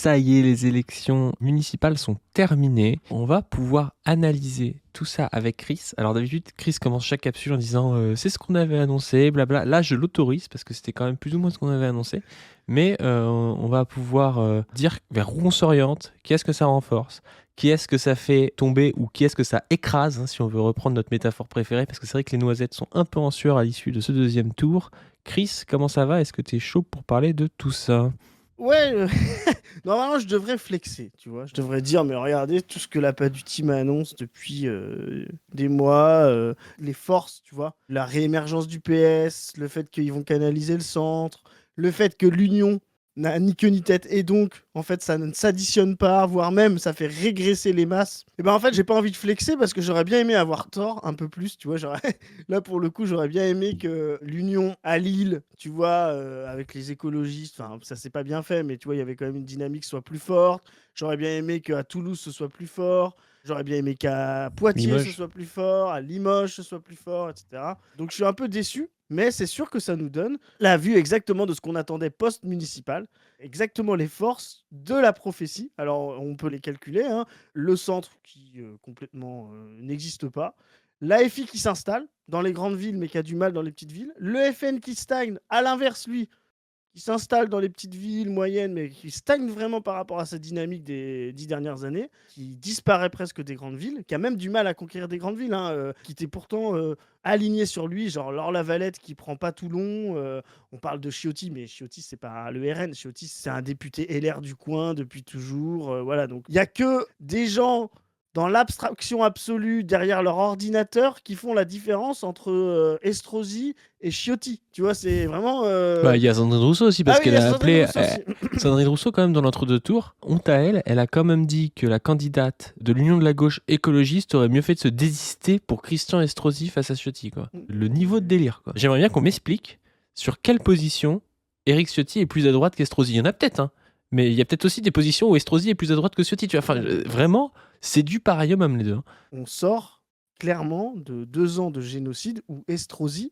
Ça y est, les élections municipales sont terminées. On va pouvoir analyser tout ça avec Chris. Alors d'habitude, Chris commence chaque capsule en disant c'est ce qu'on avait annoncé, blabla. Là, je l'autorise parce que c'était quand même plus ou moins ce qu'on avait annoncé. Mais on va pouvoir dire vers où on s'oriente, qui est-ce que ça renforce, qui est-ce que ça fait tomber ou qui est-ce que ça écrase, hein, si on veut reprendre notre métaphore préférée, parce que c'est vrai que les noisettes sont un peu en sueur à l'issue de ce deuxième tour. Chris, comment ça va? Est-ce que tu es chaud pour parler de tout ça? Ouais, normalement je devrais flexer, tu vois. Je devrais dire, mais regardez tout ce que la Padu Team annonce depuis des mois, les forces, tu vois. La réémergence du PS, le fait qu'ils vont canaliser le centre, le fait que l'Union n'a ni queue ni tête, et donc, en fait, ça ne s'additionne pas, voire même, ça fait régresser les masses. Et ben, en fait, j'ai pas envie de flexer parce que j'aurais bien aimé avoir tort un peu plus, tu vois. Là, pour le coup, j'aurais bien aimé que l'Union à Lille, tu vois, avec les écologistes, enfin, ça s'est pas bien fait, mais tu vois, il y avait quand même une dynamique soit plus forte. J'aurais bien aimé qu'à Toulouse, ce soit plus fort. J'aurais bien aimé qu'à Poitiers, ce Limoges. soit plus fort, à Limoges, ce soit plus fort, etc. Donc, je suis un peu déçu, mais c'est sûr que ça nous donne la vue exactement de ce qu'on attendait post-municipal, exactement les forces de la prophétie. Alors, on peut les calculer, hein. Le centre qui complètement n'existe pas. L'AFI qui s'installe dans les grandes villes mais qui a du mal dans les petites villes. Le FN qui stagne, à l'inverse, lui, qui s'installe dans les petites villes moyennes, mais qui stagne vraiment par rapport à sa dynamique des 10 dernières années, qui disparaît presque des grandes villes, qui a même du mal à conquérir des grandes villes, hein, qui était pourtant aligné sur lui, genre Laure Lavalette qui prend pas Toulon. On parle de Ciotti, mais Ciotti, c'est pas le RN. Ciotti, c'est un député LR du coin depuis toujours. Voilà, donc il y a que des gens dans l'abstraction absolue derrière leur ordinateur qui font la différence entre Estrosi et Ciotti. Tu vois, c'est vraiment. Bah, il y a Sandrine Rousseau aussi, Ah parce oui, il y qu'elle a a Sandrine appelé. Rousseau aussi. Sandrine Rousseau, quand même, dans l'entre-deux tours, honte à elle, elle a quand même dit que la candidate de l'Union de la gauche écologiste aurait mieux fait de se désister pour Christian Estrosi face à Ciotti, quoi. Le niveau de délire, quoi. J'aimerais bien qu'on m'explique sur quelle position Éric Ciotti est plus à droite qu'Estrosi. Il y en a peut-être, hein. Mais il y a peut-être aussi des positions où Estrosi est plus à droite que Ciotti. Tu vois, enfin, vraiment, c'est du pareil homme, les deux, hein. On sort clairement de 2 ans de génocide où Estrosi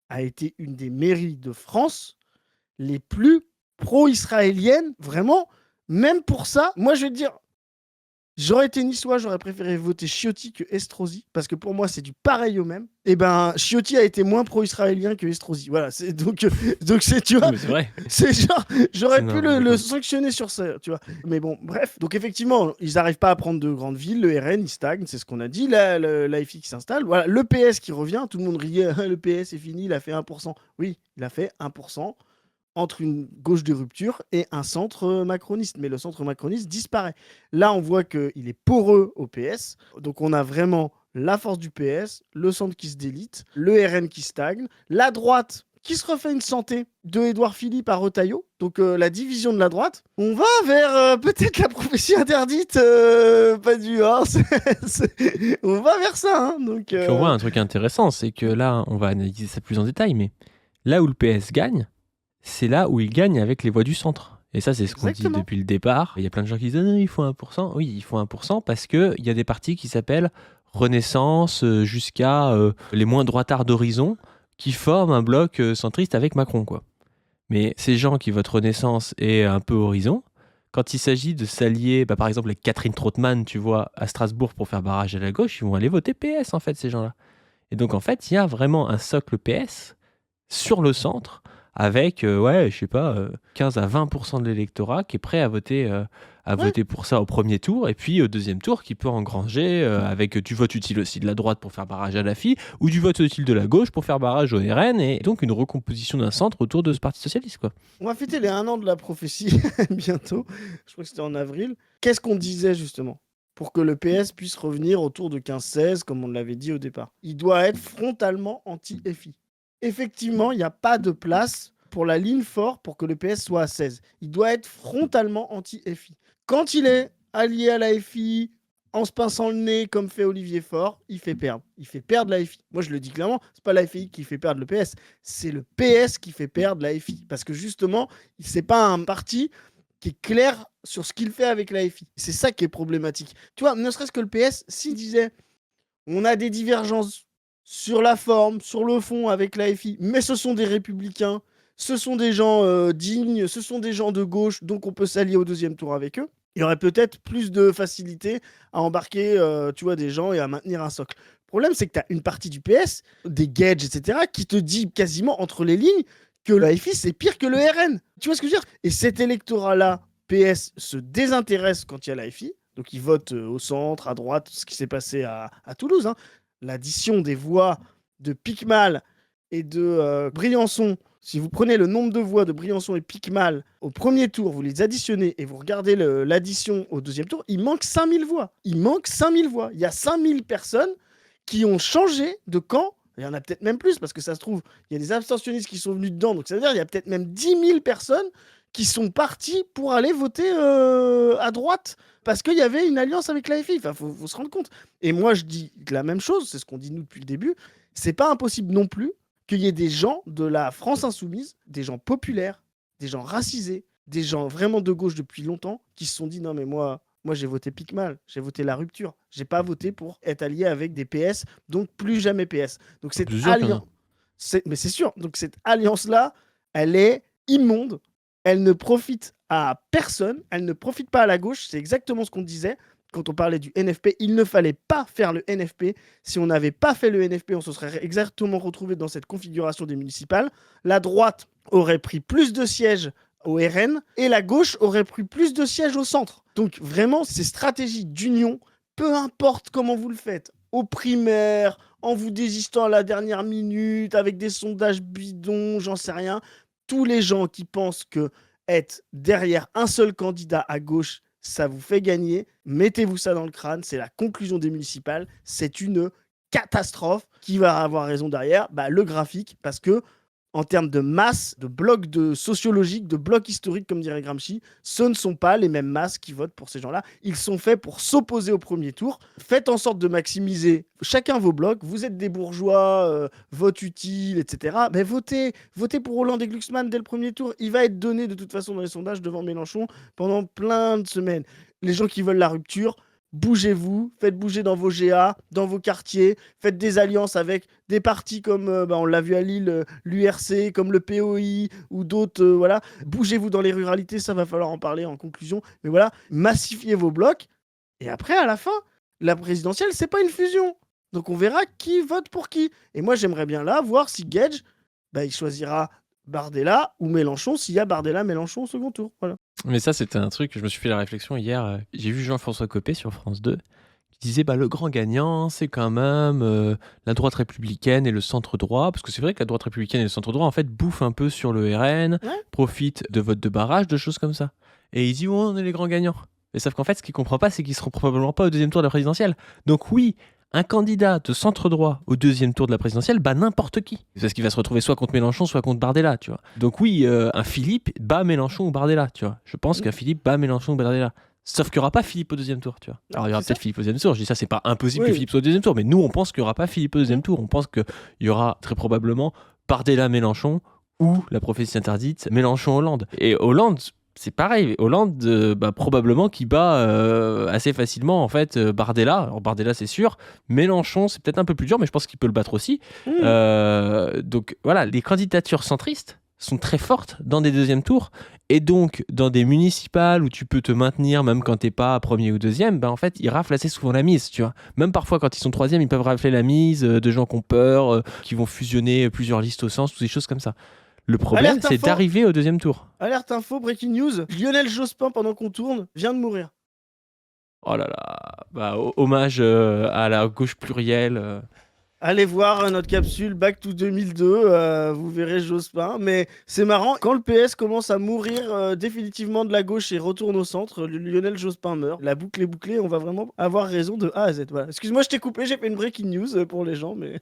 a été une des mairies de France les plus pro-israéliennes. Vraiment, même pour ça, moi je vais te dire, j'aurais été niçois, j'aurais préféré voter Ciotti que Estrosi, parce que pour moi, c'est du pareil au même. Et ben, Ciotti a été moins pro-israélien que Estrosi. Voilà, c'est donc c'est, tu Non, vois, mais c'est vrai. c'est genre, C'est j'aurais pu n'importe le quoi. sanctionner sur ça, tu vois. Mais bon, bref. Donc effectivement, ils n'arrivent pas à prendre de grandes villes. Le RN, il stagne, c'est ce qu'on a dit. L'AFI qui s'installe. Voilà, le PS qui revient. Tout le monde riait, le PS est fini, il a fait 1%. Oui, il a fait 1% entre une gauche de rupture et un centre macroniste. Mais le centre macroniste disparaît. Là, on voit qu'il est poreux au PS. Donc, on a vraiment la force du PS, le centre qui se délite, le RN qui stagne, la droite qui se refait une santé de Édouard Philippe à Retailleau. Donc, la division de la droite. On va vers peut-être la prophétie interdite, pas du hein, on va vers ça. Hein, donc, Et puis on voit un truc intéressant, c'est que là, on va analyser ça plus en détail, mais là où le PS gagne, c'est là où il gagne avec les voix du centre. Et ça, c'est ce qu'on dit exactement. depuis le départ. Il y a plein de gens qui disent ah, il faut 1%. Oui, il faut 1% parce qu'il y a des partis qui s'appellent Renaissance jusqu'à les moins droitards d'horizon qui forment un bloc centriste avec Macron, quoi. Mais ces gens qui votent Renaissance et un peu Horizon, quand il s'agit de s'allier, bah, par exemple, avec Catherine Trautmann, tu vois, à Strasbourg pour faire barrage à la gauche, ils vont aller voter PS, en fait, ces gens-là. Et donc, en fait, il y a vraiment un socle PS sur le centre avec, ouais, je sais pas, 15 à 20% de l'électorat qui est prêt à Ouais. voter pour ça au premier tour, et puis au deuxième tour qui peut engranger avec du vote utile aussi de la droite pour faire barrage à la FI, ou du vote utile de la gauche pour faire barrage au RN, et donc une recomposition d'un centre autour de ce Parti Socialiste, quoi. On va fêter les 1 an de la prophétie bientôt. Je crois que c'était en avril. Qu'est-ce qu'on disait justement pour que le PS puisse revenir autour de 15-16, comme on l'avait dit au départ? Il doit être frontalement anti-FI. Effectivement, il n'y a pas de place pour la ligne fort pour que le PS soit à 16. Il doit être frontalement anti-FI. Quand il est allié à la FI, en se pinçant le nez comme fait Olivier Faure, il fait perdre. Il fait perdre la FI. Moi, je le dis clairement, c'est pas la FI qui fait perdre le PS, c'est le PS qui fait perdre la FI. Parce que justement, c'est pas un parti qui est clair sur ce qu'il fait avec la FI. C'est ça qui est problématique. Tu vois, ne serait-ce que le PS, s'il disait on a des divergences sur la forme, sur le fond avec la FI, mais ce sont des républicains, ce sont des gens dignes, ce sont des gens de gauche, donc on peut s'allier au deuxième tour avec eux. Il y aurait peut-être plus de facilité à embarquer, tu vois, des gens et à maintenir un socle. Le problème, c'est que tu as une partie du PS, des Gage, etc., qui te dit quasiment entre les lignes que le FI, c'est pire que le RN. Tu vois ce que je veux dire? Et cet électorat-là, PS, se désintéresse quand il y a la FI. Donc, ils votent au centre, à droite, ce qui s'est passé à Toulouse. Hein. L'addition des voix de Picmal et de Briançon, si vous prenez le nombre de voix de Briançon et Picmal au premier tour, vous les additionnez et vous regardez l'addition au deuxième tour, il manque 5000 voix. Il manque 5000 voix. Il y a 5000 personnes qui ont changé de camp. Il y en a peut-être même plus, parce que ça se trouve, il y a des abstentionnistes qui sont venus dedans. Donc ça veut dire qu'il y a peut-être même 10 000 personnes qui sont parties pour aller voter à droite, parce qu'il y avait une alliance avec la FI. Enfin, faut se rendre compte. Et moi, je dis la même chose, c'est ce qu'on dit nous depuis le début. C'est pas impossible non plus qu'il y ait des gens de la France insoumise, des gens populaires, des gens racisés, des gens vraiment de gauche depuis longtemps, qui se sont dit non mais moi j'ai voté Picmal, j'ai voté la rupture, j'ai pas voté pour être allié avec des PS, donc plus jamais PS. Donc cette alliance, mais c'est sûr, donc cette alliance là, elle est immonde, elle ne profite à personne, elle ne profite pas à la gauche, c'est exactement ce qu'on disait. Quand on parlait du NFP, il ne fallait pas faire le NFP. Si on n'avait pas fait le NFP, on se serait exactement retrouvé dans cette configuration des municipales. La droite aurait pris plus de sièges au RN et la gauche aurait pris plus de sièges au centre. Donc vraiment, ces stratégies d'union, peu importe comment vous le faites, aux primaires, en vous désistant à la dernière minute, avec des sondages bidons, j'en sais rien, tous les gens qui pensent que être derrière un seul candidat à gauche, ça vous fait gagner, mettez-vous ça dans le crâne, c'est la conclusion des municipales, c'est une catastrophe. Qui va avoir raison derrière? Le graphique, parce que en termes de masse, de blocs sociologiques, de blocs historiques, comme dirait Gramsci, ce ne sont pas les mêmes masses qui votent pour ces gens-là. Ils sont faits pour s'opposer au premier tour. Faites en sorte de maximiser chacun vos blocs. Vous êtes des bourgeois, vote utile, etc. Mais votez pour Hollande et Glucksmann dès le premier tour. Il va être donné de toute façon dans les sondages devant Mélenchon pendant plein de semaines. Les gens qui veulent la rupture, bougez-vous, faites bouger dans vos GA, dans vos quartiers, faites des alliances avec des partis comme, on l'a vu à Lille, l'URC, comme le POI ou d'autres, voilà. Bougez-vous dans les ruralités, ça va falloir en parler en conclusion. Mais voilà, massifiez vos blocs. Et après, à la fin, la présidentielle, c'est pas une fusion. Donc on verra qui vote pour qui. Et moi, j'aimerais bien là voir si Gage, il choisira Bardella ou Mélenchon, s'il y a Bardella-Mélenchon au second tour. Voilà. Mais ça, c'était un truc, je me suis fait la réflexion hier. J'ai vu Jean-François Copé sur France 2 qui disait le grand gagnant, c'est quand même la droite républicaine et le centre droit. Parce que c'est vrai que la droite républicaine et le centre droit, en fait, bouffent un peu sur le RN, profitent de votes de barrage, de choses comme ça. Et il dit, oh, on est les grands gagnants. Mais sauf qu'en fait, ce qu'il comprend pas, c'est qu'ils seront probablement pas au deuxième tour de la présidentielle. Donc oui, un candidat de centre droit au deuxième tour de la présidentielle bat n'importe qui. Parce qu'il va se retrouver soit contre Mélenchon, soit contre Bardella, tu vois. Donc oui, un Philippe bat Mélenchon ou Bardella, tu vois. Je pense qu'un Philippe bat Mélenchon ou Bardella. Sauf qu'il n'y aura pas Philippe au deuxième tour, tu vois. Alors il y aura peut-être Philippe au deuxième tour. Je dis ça, c'est pas impossible que Philippe soit au deuxième tour, mais nous, on pense qu'il n'y aura pas Philippe au deuxième tour. On pense qu'il y aura très probablement Bardella-Mélenchon ou la prophétie interdite Mélenchon-Hollande. Et Hollande, c'est pareil, Hollande, probablement qui bat assez facilement en fait Bardella. Alors Bardella, c'est sûr. Mélenchon, c'est peut-être un peu plus dur, mais je pense qu'il peut le battre aussi. Donc voilà, les candidatures centristes sont très fortes dans des deuxièmes tours. Et donc, dans des municipales où tu peux te maintenir, même quand t'es pas premier ou deuxième, en fait, ils raflent assez souvent la mise, tu vois. Même parfois, quand ils sont troisième, ils peuvent rafler la mise de gens qui ont peur, qui vont fusionner plusieurs listes au sens, toutes ces choses comme ça. Le problème, c'est d'arriver au deuxième tour. Alerte info, breaking news. Lionel Jospin, pendant qu'on tourne, vient de mourir. Oh là là. Hommage à la gauche plurielle. Allez voir notre capsule Back to 2002, vous verrez Jospin. Mais c'est marrant, quand le PS commence à mourir définitivement de la gauche et retourne au centre, Lionel Jospin meurt. La boucle est bouclée, on va vraiment avoir raison de A à Z. Voilà. Excuse-moi, je t'ai coupé, j'ai fait une breaking news pour les gens, mais...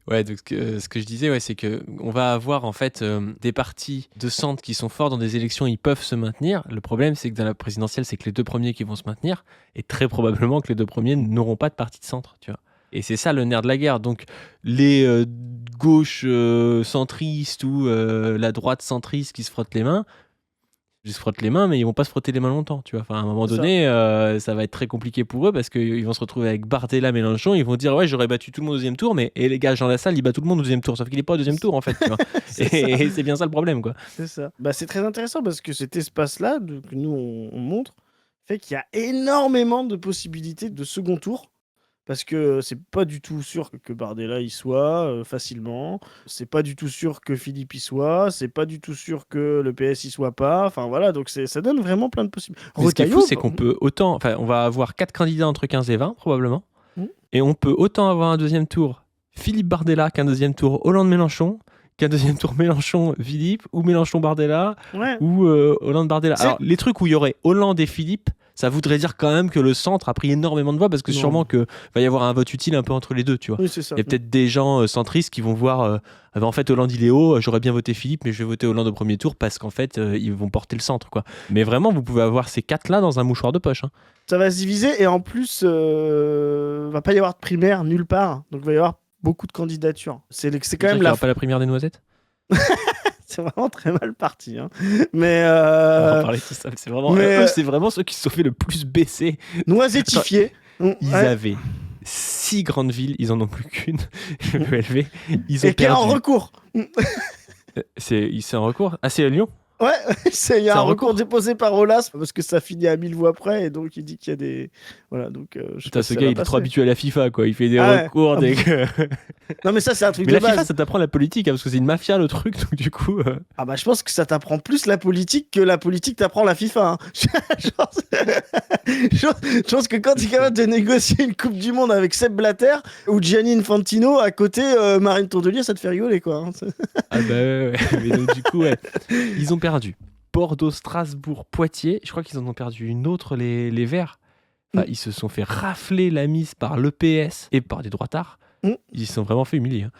Ouais, donc ce que je disais, c'est qu'on va avoir en fait des partis de centre qui sont forts dans des élections, ils peuvent se maintenir. Le problème, c'est que dans la présidentielle, c'est que les deux premiers qui vont se maintenir, et très probablement que les deux premiers n'auront pas de parti de centre, tu vois. Et c'est ça le nerf de la guerre. Donc les gauches centristes ou la droite centriste qui se frottent les mains, Ils se frottent les mains, mais ils vont pas se frotter les mains longtemps, tu vois. Enfin, à un moment C'est ça. donné, ça va être très compliqué pour eux parce qu'ils vont se retrouver avec Bardella, Mélenchon. Ils vont dire ouais, j'aurais battu tout le monde au deuxième tour, mais et les gars dans la salle, il bat tout le monde au deuxième tour, sauf qu'il est pas au deuxième tour en fait, tu vois. C'est ça. Et c'est bien ça le problème, quoi. C'est ça. Bah, c'est très intéressant parce que cet espace-là, que nous on montre, fait qu'il y a énormément de possibilités de second tour. Parce que c'est pas du tout sûr que Bardella y soit facilement. C'est pas du tout sûr que Philippe y soit. C'est pas du tout sûr que le PS y soit pas. Enfin voilà, donc ça donne vraiment plein de possibilités. Mais ce qui est fou, Retailleau, c'est qu'on peut autant. Enfin, on va avoir 4 candidats entre 15 et 20, probablement. Hmm. Et on peut autant avoir un deuxième tour Philippe Bardella qu'un deuxième tour Hollande-Mélenchon, qu'un deuxième tour Mélenchon-Philippe, ou Mélenchon-Bardella, Ouais. ou Hollande-Bardella. C'est- Alors, les trucs où il y aurait Hollande et Philippe, ça voudrait dire quand même que le centre a pris énormément de voix, parce que Non. sûrement qu'il va y avoir un vote utile un peu entre les deux, tu vois. Oui, c'est ça. Il y a peut-être des gens centristes qui vont voir ah ben, en fait Hollande il est haut, j'aurais bien voté Philippe mais je vais voter Hollande au premier tour parce qu'en fait ils vont porter le centre, quoi. Mais vraiment vous pouvez avoir ces 4 là dans un mouchoir de poche, hein. Ça va se diviser et en plus, va pas y avoir de primaire nulle part. Donc il va y avoir beaucoup de candidatures. C'est quand C'est même qu'il y la. aura pas la primaire des noisettes. C'est vraiment très mal parti. Hein. Mais. On va en parler de tout ça. C'est vraiment mais, eux, c'est vraiment ceux qui se sont fait le plus baisser. Noisettifié. Ils Ouais. avaient 6 grandes villes, ils en ont plus qu'une, ELV. Ils ont Et qui est en perdu. recours. C'est en recours. Ah, c'est Lyon. Ouais, il y a C'est un un recours recours. déposé par Olas parce que ça finit à 1000 voix près et donc il dit qu'il y a des. Voilà, donc je sais Putain, pas ce si ça gars, va il est trop passer. habitué à la FIFA, quoi. Il fait des Ah ouais. recours, des. Non, mais ça, c'est un truc Mais de la FIFA, base. ça t'apprend la politique, hein, parce que c'est une mafia, le truc, donc du coup. Ah bah, je pense que ça t'apprend plus la politique que la politique t'apprend la FIFA. Hein. je, pense... je pense que quand tu es capable de négocier une Coupe du Monde avec Sepp Blatter ou Gianni Infantino à côté, Marine Tourdelier, ça te fait rigoler, quoi. Hein. Ah bah ouais. Mais donc du coup, ouais. Ils ont perdu Bordeaux, Strasbourg, Poitiers. Je crois qu'ils en ont perdu une autre, les Verts. Enfin, ils se sont fait rafler la mise par l'EPS et par des droitards. Mm. Ils se sont vraiment fait humilier, hein.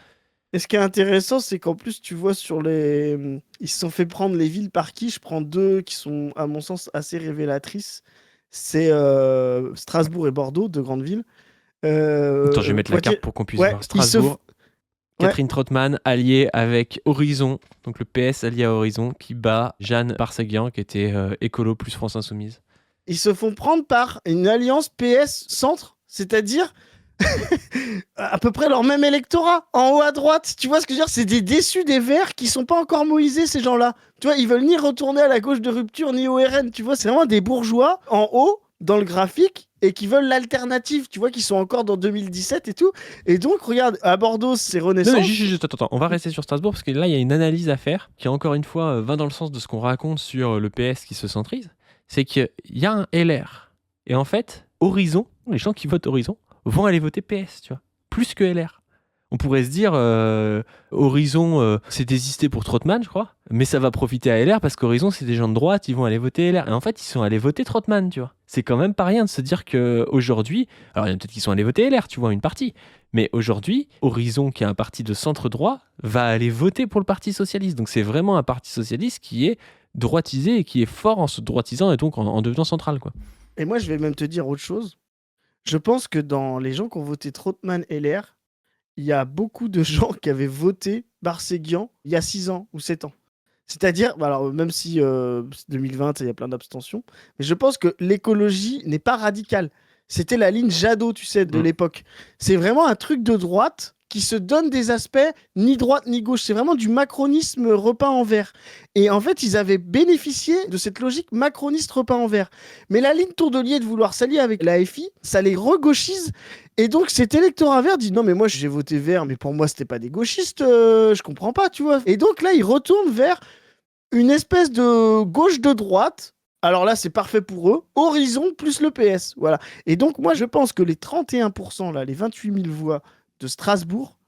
Et ce qui est intéressant, c'est qu'en plus, tu vois, sur les. Ils se sont fait prendre les villes par qui? Je prends deux qui sont, à mon sens, assez révélatrices. C'est Strasbourg et Bordeaux, deux grandes villes. Attends, je vais mettre la Poitiers- carte pour qu'on puisse Ouais, voir. ils se Strasbourg, f- Ouais. Catherine Trottmann, alliée avec Horizon, donc le PS allié à Horizon, qui bat Jeanne Barseguian, qui était écolo plus France Insoumise. Ils se font prendre par une alliance PS centre, c'est-à-dire à peu près leur même électorat, en haut à droite. Tu vois ce que je veux dire? C'est des déçus des Verts qui sont pas encore moïsés, ces gens-là. Tu vois, ils veulent ni retourner à la gauche de rupture, ni au RN. Tu vois, c'est vraiment des bourgeois en haut, dans le graphique, et qui veulent l'alternative. Tu vois, qui sont encore dans 2017 et tout. Et donc, regarde, à Bordeaux, c'est Non, Renaissance. mais juste, attends, on va rester sur Strasbourg, parce que là, il y a une analyse à faire qui, encore une fois, va dans le sens de ce qu'on raconte sur le PS qui se centrise. C'est qu'il y a un LR. Et en fait, Horizon, les gens qui votent Horizon, vont aller voter PS, tu vois, plus que LR. On pourrait se dire, Horizon, c'est désisté pour Trottmann, je crois, mais ça va profiter à LR parce qu'Horizon, c'est des gens de droite, ils vont aller voter LR. Et en fait, ils sont allés voter Trottmann, tu vois. C'est quand même pas rien de se dire qu'aujourd'hui, alors il y en a peut-être qui sont allés voter LR, tu vois, une partie, mais aujourd'hui, Horizon, qui est un parti de centre-droit, va aller voter pour le Parti Socialiste. Donc c'est vraiment un Parti Socialiste qui est droitisé et qui est fort en se droitisant et donc en devenant central, quoi. Et moi, je vais même te dire autre chose. Je pense que dans les gens qui ont voté Trottmann LR, il y a beaucoup de gens qui avaient voté Barseguian il y a 6 ans ou 7 ans. C'est-à-dire, alors même si 2020, il y a plein d'abstentions, mais je pense que l'écologie n'est pas radicale. C'était la ligne Jadot, tu sais, de l'époque. C'est vraiment un truc de droite qui se donne des aspects ni droite ni gauche. C'est vraiment du macronisme repeint en vert. Et en fait, ils avaient bénéficié de cette logique macroniste repeint en vert. Mais la ligne Tourdelier de vouloir s'allier avec la FI, ça les regauchise. Et donc cet électorat vert dit non mais moi j'ai voté vert, mais pour moi c'était pas des gauchistes, je comprends pas, tu vois. Et donc là, ils retournent vers une espèce de gauche de droite. Alors là, c'est parfait pour eux. Horizon plus le PS. Voilà. Et donc, moi, je pense que les 31%, là, les 28 000 voix de Strasbourg,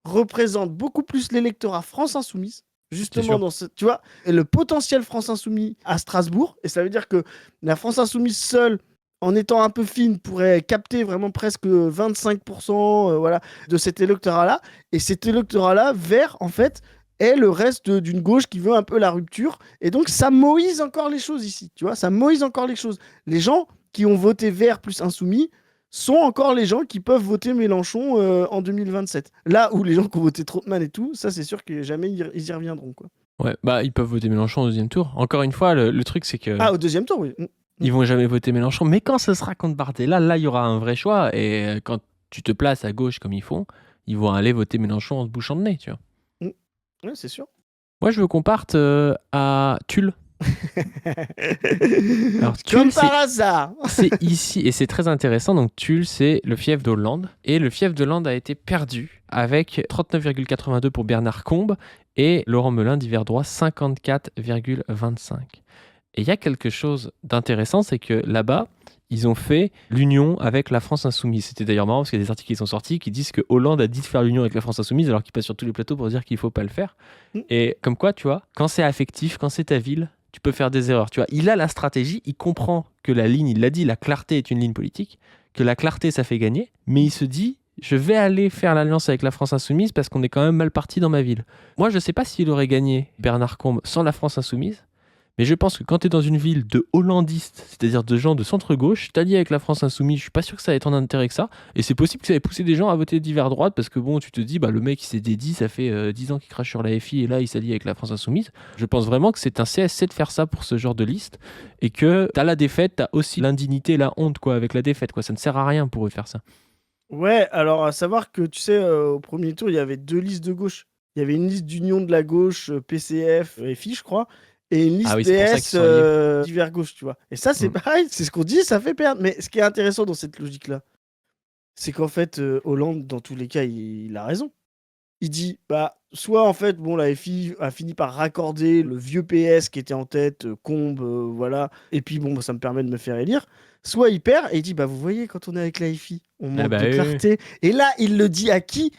représentent beaucoup plus l'électorat France Insoumise. Justement, dans ce, tu vois, et le potentiel France Insoumise à Strasbourg. Et ça veut dire que la France Insoumise seule, en étant un peu fine, pourrait capter vraiment presque 25% voilà, de cet électorat-là. Et cet électorat-là, vert, en fait, est le reste d'une gauche qui veut un peu la rupture. Et donc, ça moïse encore les choses ici. Tu vois, ça moïse encore les choses. Les gens qui ont voté vert plus insoumis sont encore les gens qui peuvent voter Mélenchon en 2027. Là où les gens qui ont voté Trottmann et tout, ça, c'est sûr que jamais ils y reviendront, quoi. Ouais, bah ils peuvent voter Mélenchon au deuxième tour. Encore une fois, le truc c'est que Ah, au deuxième tour, oui. ils vont jamais voter Mélenchon, mais quand ce sera contre Bardella, là il y aura un vrai choix. Et quand tu te places à gauche comme ils font, ils vont aller voter Mélenchon en se bouchant de nez, tu vois. Ouais, c'est sûr. Moi je veux qu'on parte à Tulle. Alors Comme Tulle, par hasard. c'est ici et c'est très intéressant. Donc Tulle, c'est le fief d'Hollande et le fief d'Hollande a été perdu avec 39,82 pour Bernard Combe et Laurent Melun d'hiver droit 54,25. Et il y a quelque chose d'intéressant, c'est que là-bas, ils ont fait l'union avec la France Insoumise. C'était d'ailleurs marrant parce qu'il y a des articles qui sont sortis qui disent que Hollande a dit de faire l'union avec la France Insoumise alors qu'il passe sur tous les plateaux pour dire qu'il ne faut pas le faire. Et comme quoi, tu vois, quand c'est affectif, quand c'est ta ville, tu peux faire des erreurs. Tu vois, il a la stratégie, il comprend que la ligne, il l'a dit, la clarté est une ligne politique, que la clarté, ça fait gagner, mais il se dit, je vais aller faire l'alliance avec la France Insoumise parce qu'on est quand même mal parti dans ma ville. Moi, je ne sais pas s'il aurait gagné Bernard Combe sans la France Insoumise, mais je pense que quand tu es dans une ville de hollandistes, c'est-à-dire de gens de centre-gauche, t'allies avec la France Insoumise, je suis pas sûr que ça ait tant d'intérêt que ça. Et c'est possible que ça ait poussé des gens à voter d'hiver droite parce que bon, tu te dis, bah, le mec il s'est dédié, ça fait 10 ans qu'il crache sur la FI et là il s'allie avec la France Insoumise. Je pense vraiment que c'est un CSC de faire ça pour ce genre de liste et que t'as la défaite, t'as aussi l'indignité et la honte quoi, avec la défaite. Quoi. Ça ne sert à rien pour eux de faire ça. Ouais, alors à savoir que tu sais, au premier tour, il y avait 2 listes de gauche. Il y avait une liste d'union de la gauche, PCF, FI, je crois, et une liste Ah oui, c'est pour ça qu'ils PS sont alliés. divers gauche, tu vois. Et ça, c'est Mm. pareil, c'est ce qu'on dit, ça fait perdre. Mais ce qui est intéressant dans cette logique-là, c'est qu'en fait, Hollande, dans tous les cas, il a raison. Il dit, bah, soit en fait, bon, la FI a fini par raccorder le vieux PS qui était en tête, Combe, voilà, et puis bon, bah, ça me permet de me faire élire. Soit il perd et il dit, bah, vous voyez, quand on est avec la FI, on Ah manque bah de oui, oui. clarté. Et là, il le dit à qui?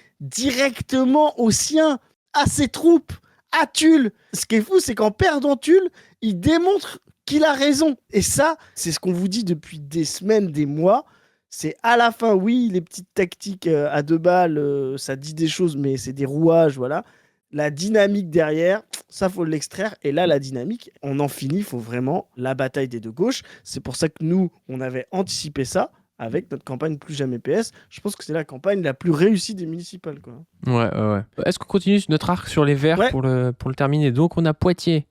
Directement aux siens, à ses troupes, à Tulle. Ce qui est fou, c'est qu'en perdant Tulle, il démontre qu'il a raison. Et ça, c'est ce qu'on vous dit depuis des semaines, des mois. C'est à la fin, oui, les petites tactiques à 2 balles, ça dit des choses, mais c'est des rouages, voilà. La dynamique derrière, ça, faut l'extraire. Et là, la dynamique, on en finit, il faut vraiment la bataille des deux gauches. C'est pour ça que nous, on avait anticipé ça avec notre campagne Plus Jamais PS. Je pense que c'est la campagne la plus réussie des municipales, quoi. Ouais, ouais, ouais. Est-ce qu'on continue notre arc sur les verts Ouais. pour le terminer? Donc on a Poitiers.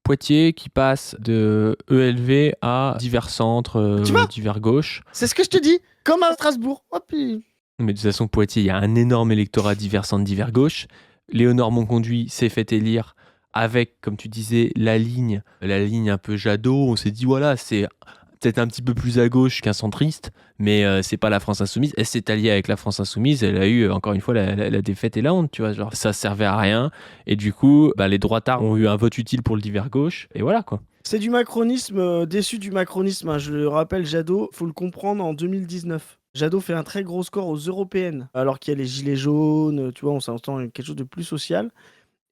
Poitiers qui passe de ELV à divers centres, Tu vois, divers gauche. c'est ce que je te dis. Comme à Strasbourg. Hop, Mais de toute façon, Poitiers, il y a un énorme électorat divers centre, divers gauche. Léonore Monconduit s'est fait élire avec, comme tu disais, la ligne un peu Jadot. On s'est dit, voilà, c'est peut-être un petit peu plus à gauche qu'un centriste, mais c'est pas la France Insoumise. Elle s'est alliée avec la France Insoumise. Elle a eu, encore une fois, la défaite et la honte, tu vois. Genre, ça servait à rien. Et du coup, bah, les droitards ont eu un vote utile pour le divers gauche. Et voilà, quoi. c'est du macronisme, déçu du macronisme, hein. Je le rappelle, Jadot, faut le comprendre, en 2019. Jadot fait un très gros score aux européennes, alors qu'il y a les gilets jaunes, tu vois, on s'entend quelque chose de plus social.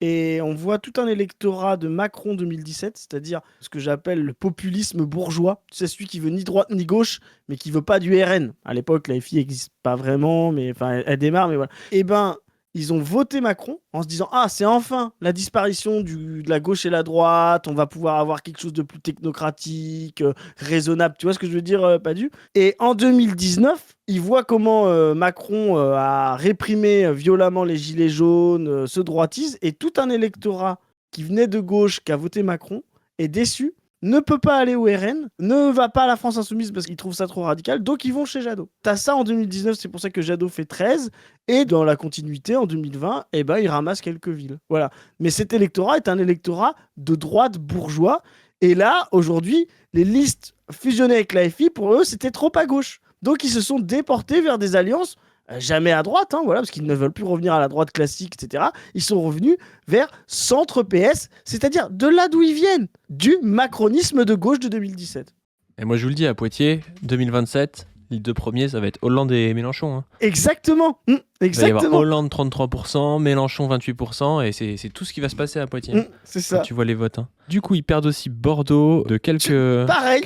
Et on voit tout un électorat de Macron 2017, c'est-à-dire ce que j'appelle le populisme bourgeois. C'est celui qui veut ni droite ni gauche, mais qui veut pas du RN. À l'époque, la FI n'existe pas vraiment, mais enfin, elle démarre, mais voilà. Et ben, ils ont voté Macron en se disant, ah, c'est enfin la disparition de la gauche et la droite, on va pouvoir avoir quelque chose de plus technocratique, raisonnable. Tu vois ce que je veux dire, Padu? Et en 2019, ils voient comment Macron a réprimé violemment les gilets jaunes, se droitise, et tout un électorat qui venait de gauche, qui a voté Macron, est déçu, ne peut pas aller au RN, ne va pas à la France Insoumise parce qu'ils trouvent ça trop radical, donc ils vont chez Jadot. T'as ça en 2019, c'est pour ça que Jadot fait 13, et dans la continuité, en 2020, eh ben, il ramasse quelques villes. Voilà. Mais cet électorat est un électorat de droite bourgeois, et là, aujourd'hui, les listes fusionnées avec la FI, pour eux, c'était trop à gauche. Donc ils se sont déportés vers des alliances jamais à droite, hein, voilà, parce qu'ils ne veulent plus revenir à la droite classique, etc. Ils sont revenus vers centre PS, c'est-à-dire de là d'où ils viennent, du macronisme de gauche de 2017. Et moi, je vous le dis, à Poitiers, 2027, les deux premiers, ça va être Hollande et Mélenchon. Hein. Exactement, Il va y avoir exactement. Hollande 33%, Mélenchon 28%, et c'est tout ce qui va se passer à Poitiers. C'est Quand ça. tu vois les votes. Hein. Du coup, ils perdent aussi Bordeaux de quelques... Pareil,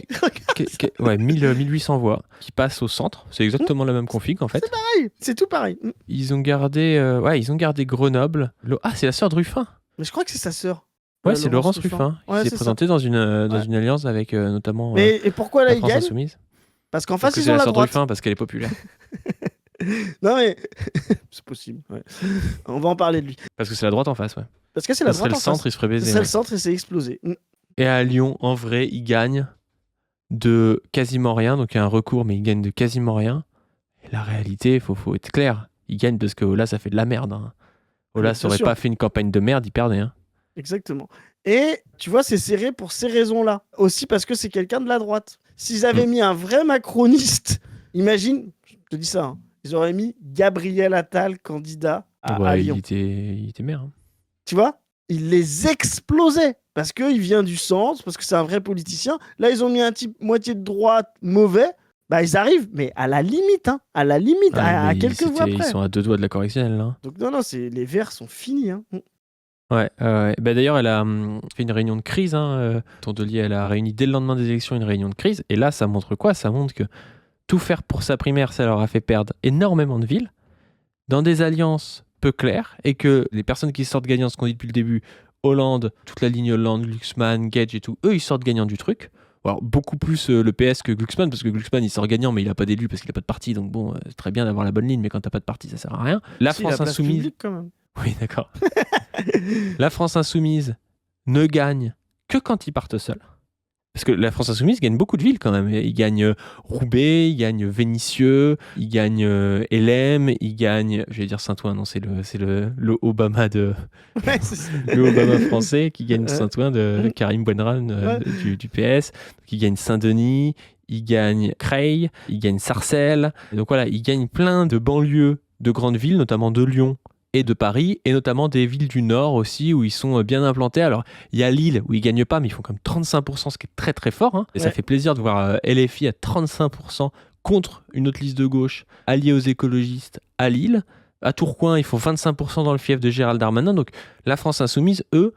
ouais, 1800 voix qui passent au centre. C'est exactement la même config, en fait. c'est tout pareil. Ils ont gardé, ils ont gardé Grenoble. Ah, c'est la sœur de Ruffin. Mais je crois que c'est sa sœur. Ouais, c'est Laurence Ruffin. Ouais, qui s'est c'est ça. présentée dans une Ouais. alliance avec notamment Mais et pourquoi là la ils France gagnent? Insoumise. Parce qu'en Parce face que ils c'est ont la la sœur de droite. Ruffin, parce qu'elle est populaire. Non mais c'est possible. Ouais. On va en parler de lui. Parce que c'est la droite en face, ouais. Parce que c'est la Ça serait droite le en face. centre, il se ferait Ce baiser. serait Ouais. le centre et c'est explosé. Et à Lyon, en vrai, il gagne de quasiment rien. Donc il y a un recours, mais il gagne de quasiment rien. Et la réalité, faut être clair. Il gagne parce que Ola, ça fait de la merde. Hein. Ola, ça Bien aurait sûr. pas fait une campagne de merde, il perdait. Hein. Exactement. Et tu vois, c'est serré pour ces raisons-là. Aussi parce que c'est quelqu'un de la droite. S'ils avaient mis un vrai macroniste, imagine, je te dis ça, hein, ils auraient mis Gabriel Attal candidat à Lyon. Il était maire. Hein. Tu vois, il les explosait parce qu'il vient du centre, parce que c'est un vrai politicien. Là, ils ont mis un type moitié de droite mauvais. Bah, ils arrivent, mais à la limite, hein, à la limite, Ah, à quelques voix ils près. sont à 2 doigts de la correctionnelle. Là. Donc non, les Verts sont finis. Hein. Ouais. Bah, d'ailleurs, elle a fait une réunion de crise. Hein, Tondelier, elle a réuni dès le lendemain des élections une réunion de crise. Et là, ça montre quoi? Ça montre que tout faire pour sa primaire, ça leur a fait perdre énormément de villes, dans des alliances peu claires, et que les personnes qui sortent gagnantes, ce qu'on dit depuis le début, Hollande, toute la ligne Hollande, Glucksmann, Gage et tout, eux, ils sortent gagnants du truc. Alors, beaucoup plus le PS que Glucksmann, parce que Glucksmann, il sort gagnant, mais il n'a pas d'élu parce qu'il n'a pas de parti. Donc bon, c'est très bien d'avoir la bonne ligne, mais quand t'as pas de parti, ça sert à rien. La Si, France la place Insoumise... publique, quand même. Oui, d'accord. La France Insoumise ne gagne que quand ils partent seuls. Parce que la France Insoumise gagne beaucoup de villes quand même. Il gagne Roubaix, il gagne Vénissieux, il gagne LM, il gagne, je vais dire Saint-Ouen, non, c'est le Obama Ouais, c'est ça. le Obama français qui gagne Ouais. Saint-Ouen de Karim Bouenran du PS, qui gagne Saint-Denis, il gagne Creil, il gagne Sarcelles. Et donc voilà, il gagne plein de banlieues de grandes villes, notamment de Lyon et de Paris, et notamment des villes du Nord aussi, où ils sont bien implantés. Alors, il y a Lille, où ils gagnent pas, mais ils font quand même 35%, ce qui est très très fort. Hein. Et ça Ouais. fait plaisir de voir LFI à 35% contre une autre liste de gauche, alliée aux écologistes à Lille. À Tourcoing, ils font 25% dans le fief de Gérald Darmanin. Donc, la France Insoumise, eux,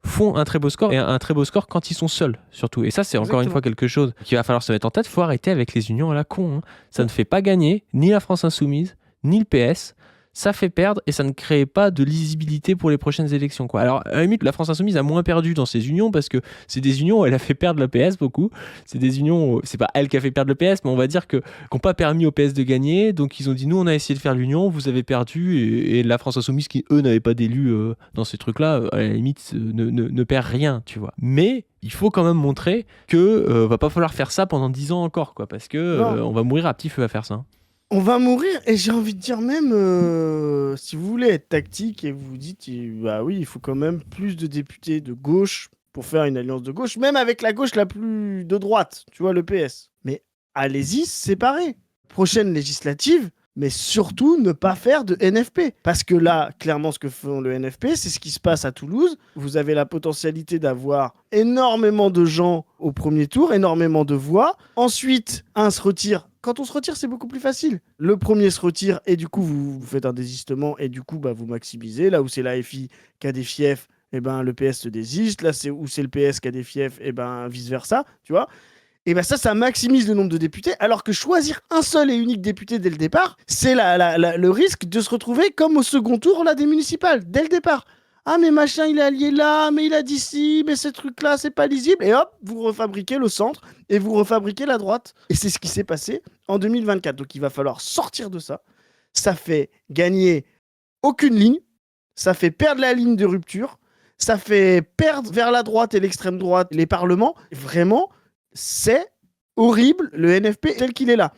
font un très beau score, et un très beau score quand ils sont seuls, surtout. Et ça, c'est encore une Exactement. fois quelque chose qu'il va falloir se mettre en tête. Il faut arrêter avec les unions à la con. Hein. Ça ne fait pas gagner ni la France Insoumise, ni le PS. Ça fait perdre et ça ne crée pas de lisibilité pour les prochaines élections. Quoi. Alors, à la limite, la France Insoumise a moins perdu dans ces unions parce que c'est des unions où elle a fait perdre le PS beaucoup. C'est des unions où c'est pas elle qui a fait perdre le PS, mais on va dire qu'ils n'ont pas permis au PS de gagner. Donc, ils ont dit nous, on a essayé de faire l'union, vous avez perdu. Et la France Insoumise, qui eux n'avaient pas d'élus dans ces trucs-là, à la limite, ne perd rien, tu vois. Mais il faut quand même montrer que va pas falloir faire ça pendant 10 ans encore, quoi, parce que on va mourir à petit feu à faire ça. On va mourir, et j'ai envie de dire même, si vous voulez être tactique et vous vous dites, bah oui, il faut quand même plus de députés de gauche pour faire une alliance de gauche, même avec la gauche la plus de droite, tu vois, le PS. Mais allez-y, séparés. Prochaine législative, mais surtout ne pas faire de NFP. Parce que là, clairement, ce que font le NFP, c'est ce qui se passe à Toulouse. Vous avez la potentialité d'avoir énormément de gens au premier tour, énormément de voix. Ensuite, un se retire. Quand on se retire, c'est beaucoup plus facile. Le premier se retire et du coup, vous faites un désistement et du coup, bah, vous maximisez. Là où c'est l'AFI qui a des fiefs, eh ben, le PS se désiste. Là où c'est le PS qui a des fiefs, et ben, vice-versa, tu vois. Et bien ça maximise le nombre de députés, alors que choisir un seul et unique député dès le départ, c'est le risque de se retrouver comme au second tour là, des municipales, dès le départ. Ah mais machin il est allié là, mais il a dit ci, mais ce truc là c'est pas lisible. Et hop, vous refabriquez le centre et vous refabriquez la droite. Et c'est ce qui s'est passé en 2024. Donc il va falloir sortir de ça. Ça fait gagner aucune ligne, ça fait perdre la ligne de rupture, ça fait perdre vers la droite et l'extrême droite les parlements. Vraiment, c'est horrible le NFP tel qu'il est là.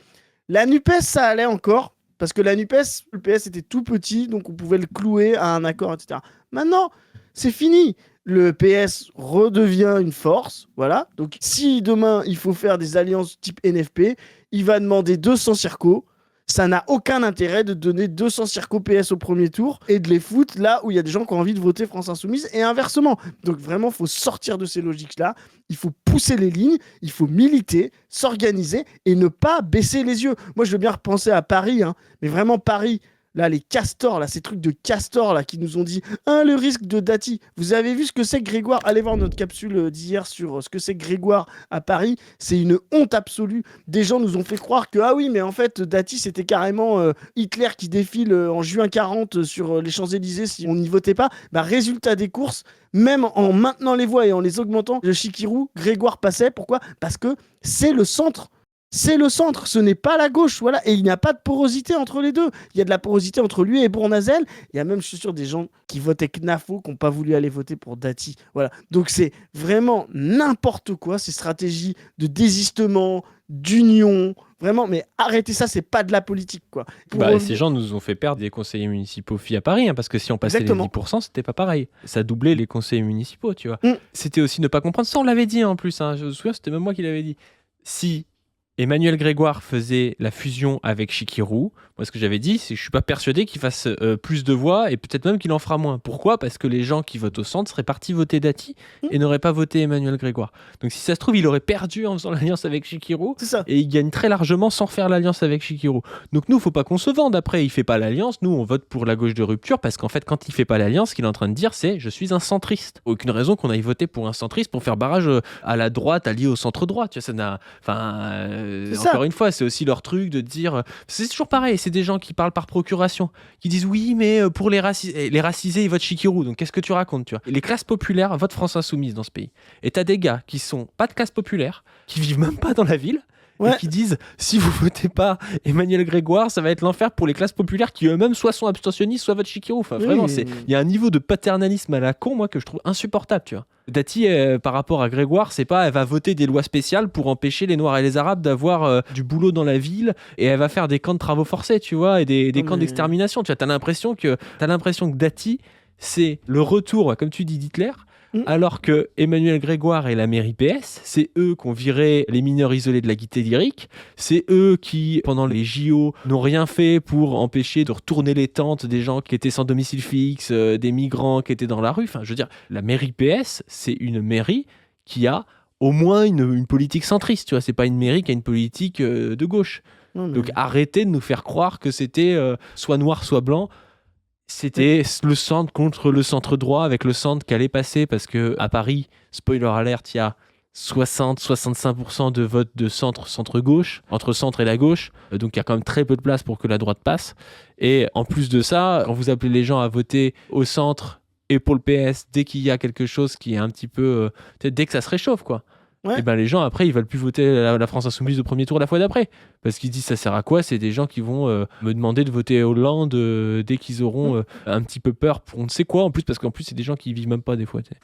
La NUPES, ça allait encore, parce que la NUPES, le PS était tout petit, donc on pouvait le clouer à un accord, etc. Maintenant, c'est fini. Le PS redevient une force, voilà. Donc si demain, il faut faire des alliances type NFP, il va demander 200 circos. Ça n'a aucun intérêt de donner 200 circos PS au premier tour et de les foutre là où il y a des gens qui ont envie de voter France Insoumise et inversement. Donc vraiment, il faut sortir de ces logiques-là. Il faut pousser les lignes, il faut militer, s'organiser et ne pas baisser les yeux. Moi, je veux bien repenser à Paris, hein, mais vraiment Paris, là, les castors, là, ces trucs de castors là, qui nous ont dit le risque de Dati. Vous avez vu ce que c'est que Grégoire? Allez voir notre capsule d'hier sur ce que c'est que Grégoire à Paris. C'est une honte absolue. Des gens nous ont fait croire que, ah oui, mais en fait, Dati, c'était carrément Hitler qui défile en juin 40 sur les Champs-Élysées si on n'y votait pas. Bah, résultat des courses, même en maintenant les voix et en les augmentant, le Chikirou, Grégoire passait. Pourquoi? Parce que c'est le centre. C'est le centre, ce n'est pas la gauche, voilà. Et il n'y a pas de porosité entre les deux. Il y a de la porosité entre lui et Bournazel. Il y a même, je suis sûr, des gens qui votaient CNAFO qui n'ont pas voulu aller voter pour Dati. Voilà. Donc c'est vraiment n'importe quoi, ces stratégies de désistement, d'union. Vraiment, mais arrêtez ça, c'est pas de la politique, quoi. Pour Bah, et ces revenir- gens nous ont fait perdre des conseillers municipaux filles à Paris, hein, parce que si on passait Exactement. les 10%, c'était pas pareil. Ça doublait les conseillers municipaux, tu vois. Mm. C'était aussi ne pas comprendre. Ça, on l'avait dit en plus. Hein. Je me souviens, c'était même moi qui l'avais dit. Si Emmanuel Grégoire faisait la fusion avec Chikirou, moi, ce que j'avais dit, c'est que je suis pas persuadé qu'il fasse plus de voix et peut-être même qu'il en fera moins. Pourquoi ? Parce que les gens qui votent au centre seraient partis voter Dati et n'auraient pas voté Emmanuel Grégoire. Donc si ça se trouve, il aurait perdu en faisant l'alliance avec Chikirou C'est ça. et il gagne très largement sans faire l'alliance avec Chikirou. Donc nous, faut pas qu'on se vende après. Il fait pas l'alliance, nous on vote pour la gauche de rupture parce qu'en fait, quand il fait pas l'alliance, ce qu'il est en train de dire, c'est je suis un centriste. Aucune raison qu'on aille voter pour un centriste pour faire barrage à la droite, allié au centre droit. Tu vois, ça n'a. Enfin, C'est ça. encore une fois, c'est aussi leur truc de dire. C'est toujours pareil. C'est des gens qui parlent par procuration, qui disent oui, mais pour les racisés, ils votent Chikirou. Donc qu'est-ce que tu racontes, tu vois ? Les classes populaires votent France Insoumise dans ce pays. Et t'as des gars qui sont pas de classe populaire, qui vivent même pas dans la ville. Ouais. Et qui disent si vous votez pas Emmanuel Grégoire, ça va être l'enfer pour les classes populaires qui eux-mêmes soit sont abstentionnistes, soit votent Chikirou. Enfin, Oui. vraiment, il y a un niveau de paternalisme à la con, moi, que je trouve insupportable, tu vois. Dati, par rapport à Grégoire, c'est pas elle va voter des lois spéciales pour empêcher les Noirs et les Arabes d'avoir du boulot dans la ville et elle va faire des camps de travaux forcés, tu vois, et des Non, camps mais- d'extermination. Tu vois, t'as l'impression que Dati, c'est le retour, comme tu dis, d'Hitler. Alors que Emmanuel Grégoire et la mairie PS, c'est eux qui ont viré les mineurs isolés de la Gaîté Lyrique, c'est eux qui, pendant les JO, n'ont rien fait pour empêcher de retourner les tentes des gens qui étaient sans domicile fixe, des migrants qui étaient dans la rue. Enfin, je veux dire, la mairie PS, c'est une mairie qui a au moins une politique centriste, tu vois, c'est pas une mairie qui a une politique de gauche. Non, mais- Donc arrêtez de nous faire croire que c'était soit noir, soit blanc. C'était le centre contre le centre droit avec le centre qui allait passer parce que à Paris, spoiler alert, il y a 60-65% de vote de centre-gauche, entre centre et la gauche. Donc il y a quand même très peu de place pour que la droite passe. Et en plus de ça, quand vous appelez les gens à voter au centre et pour le PS, dès qu'il y a quelque chose qui est un petit peu... peut-être dès que ça se réchauffe, quoi. Ouais. Et ben les gens, après, ils veulent plus voter la France Insoumise au premier tour la fois d'après. Parce qu'ils disent ça sert à quoi ? C'est des gens qui vont me demander de voter Hollande dès qu'ils auront un petit peu peur pour on ne sait quoi. En plus, parce qu'en plus, c'est des gens qui vivent même pas des fois. Tu sais.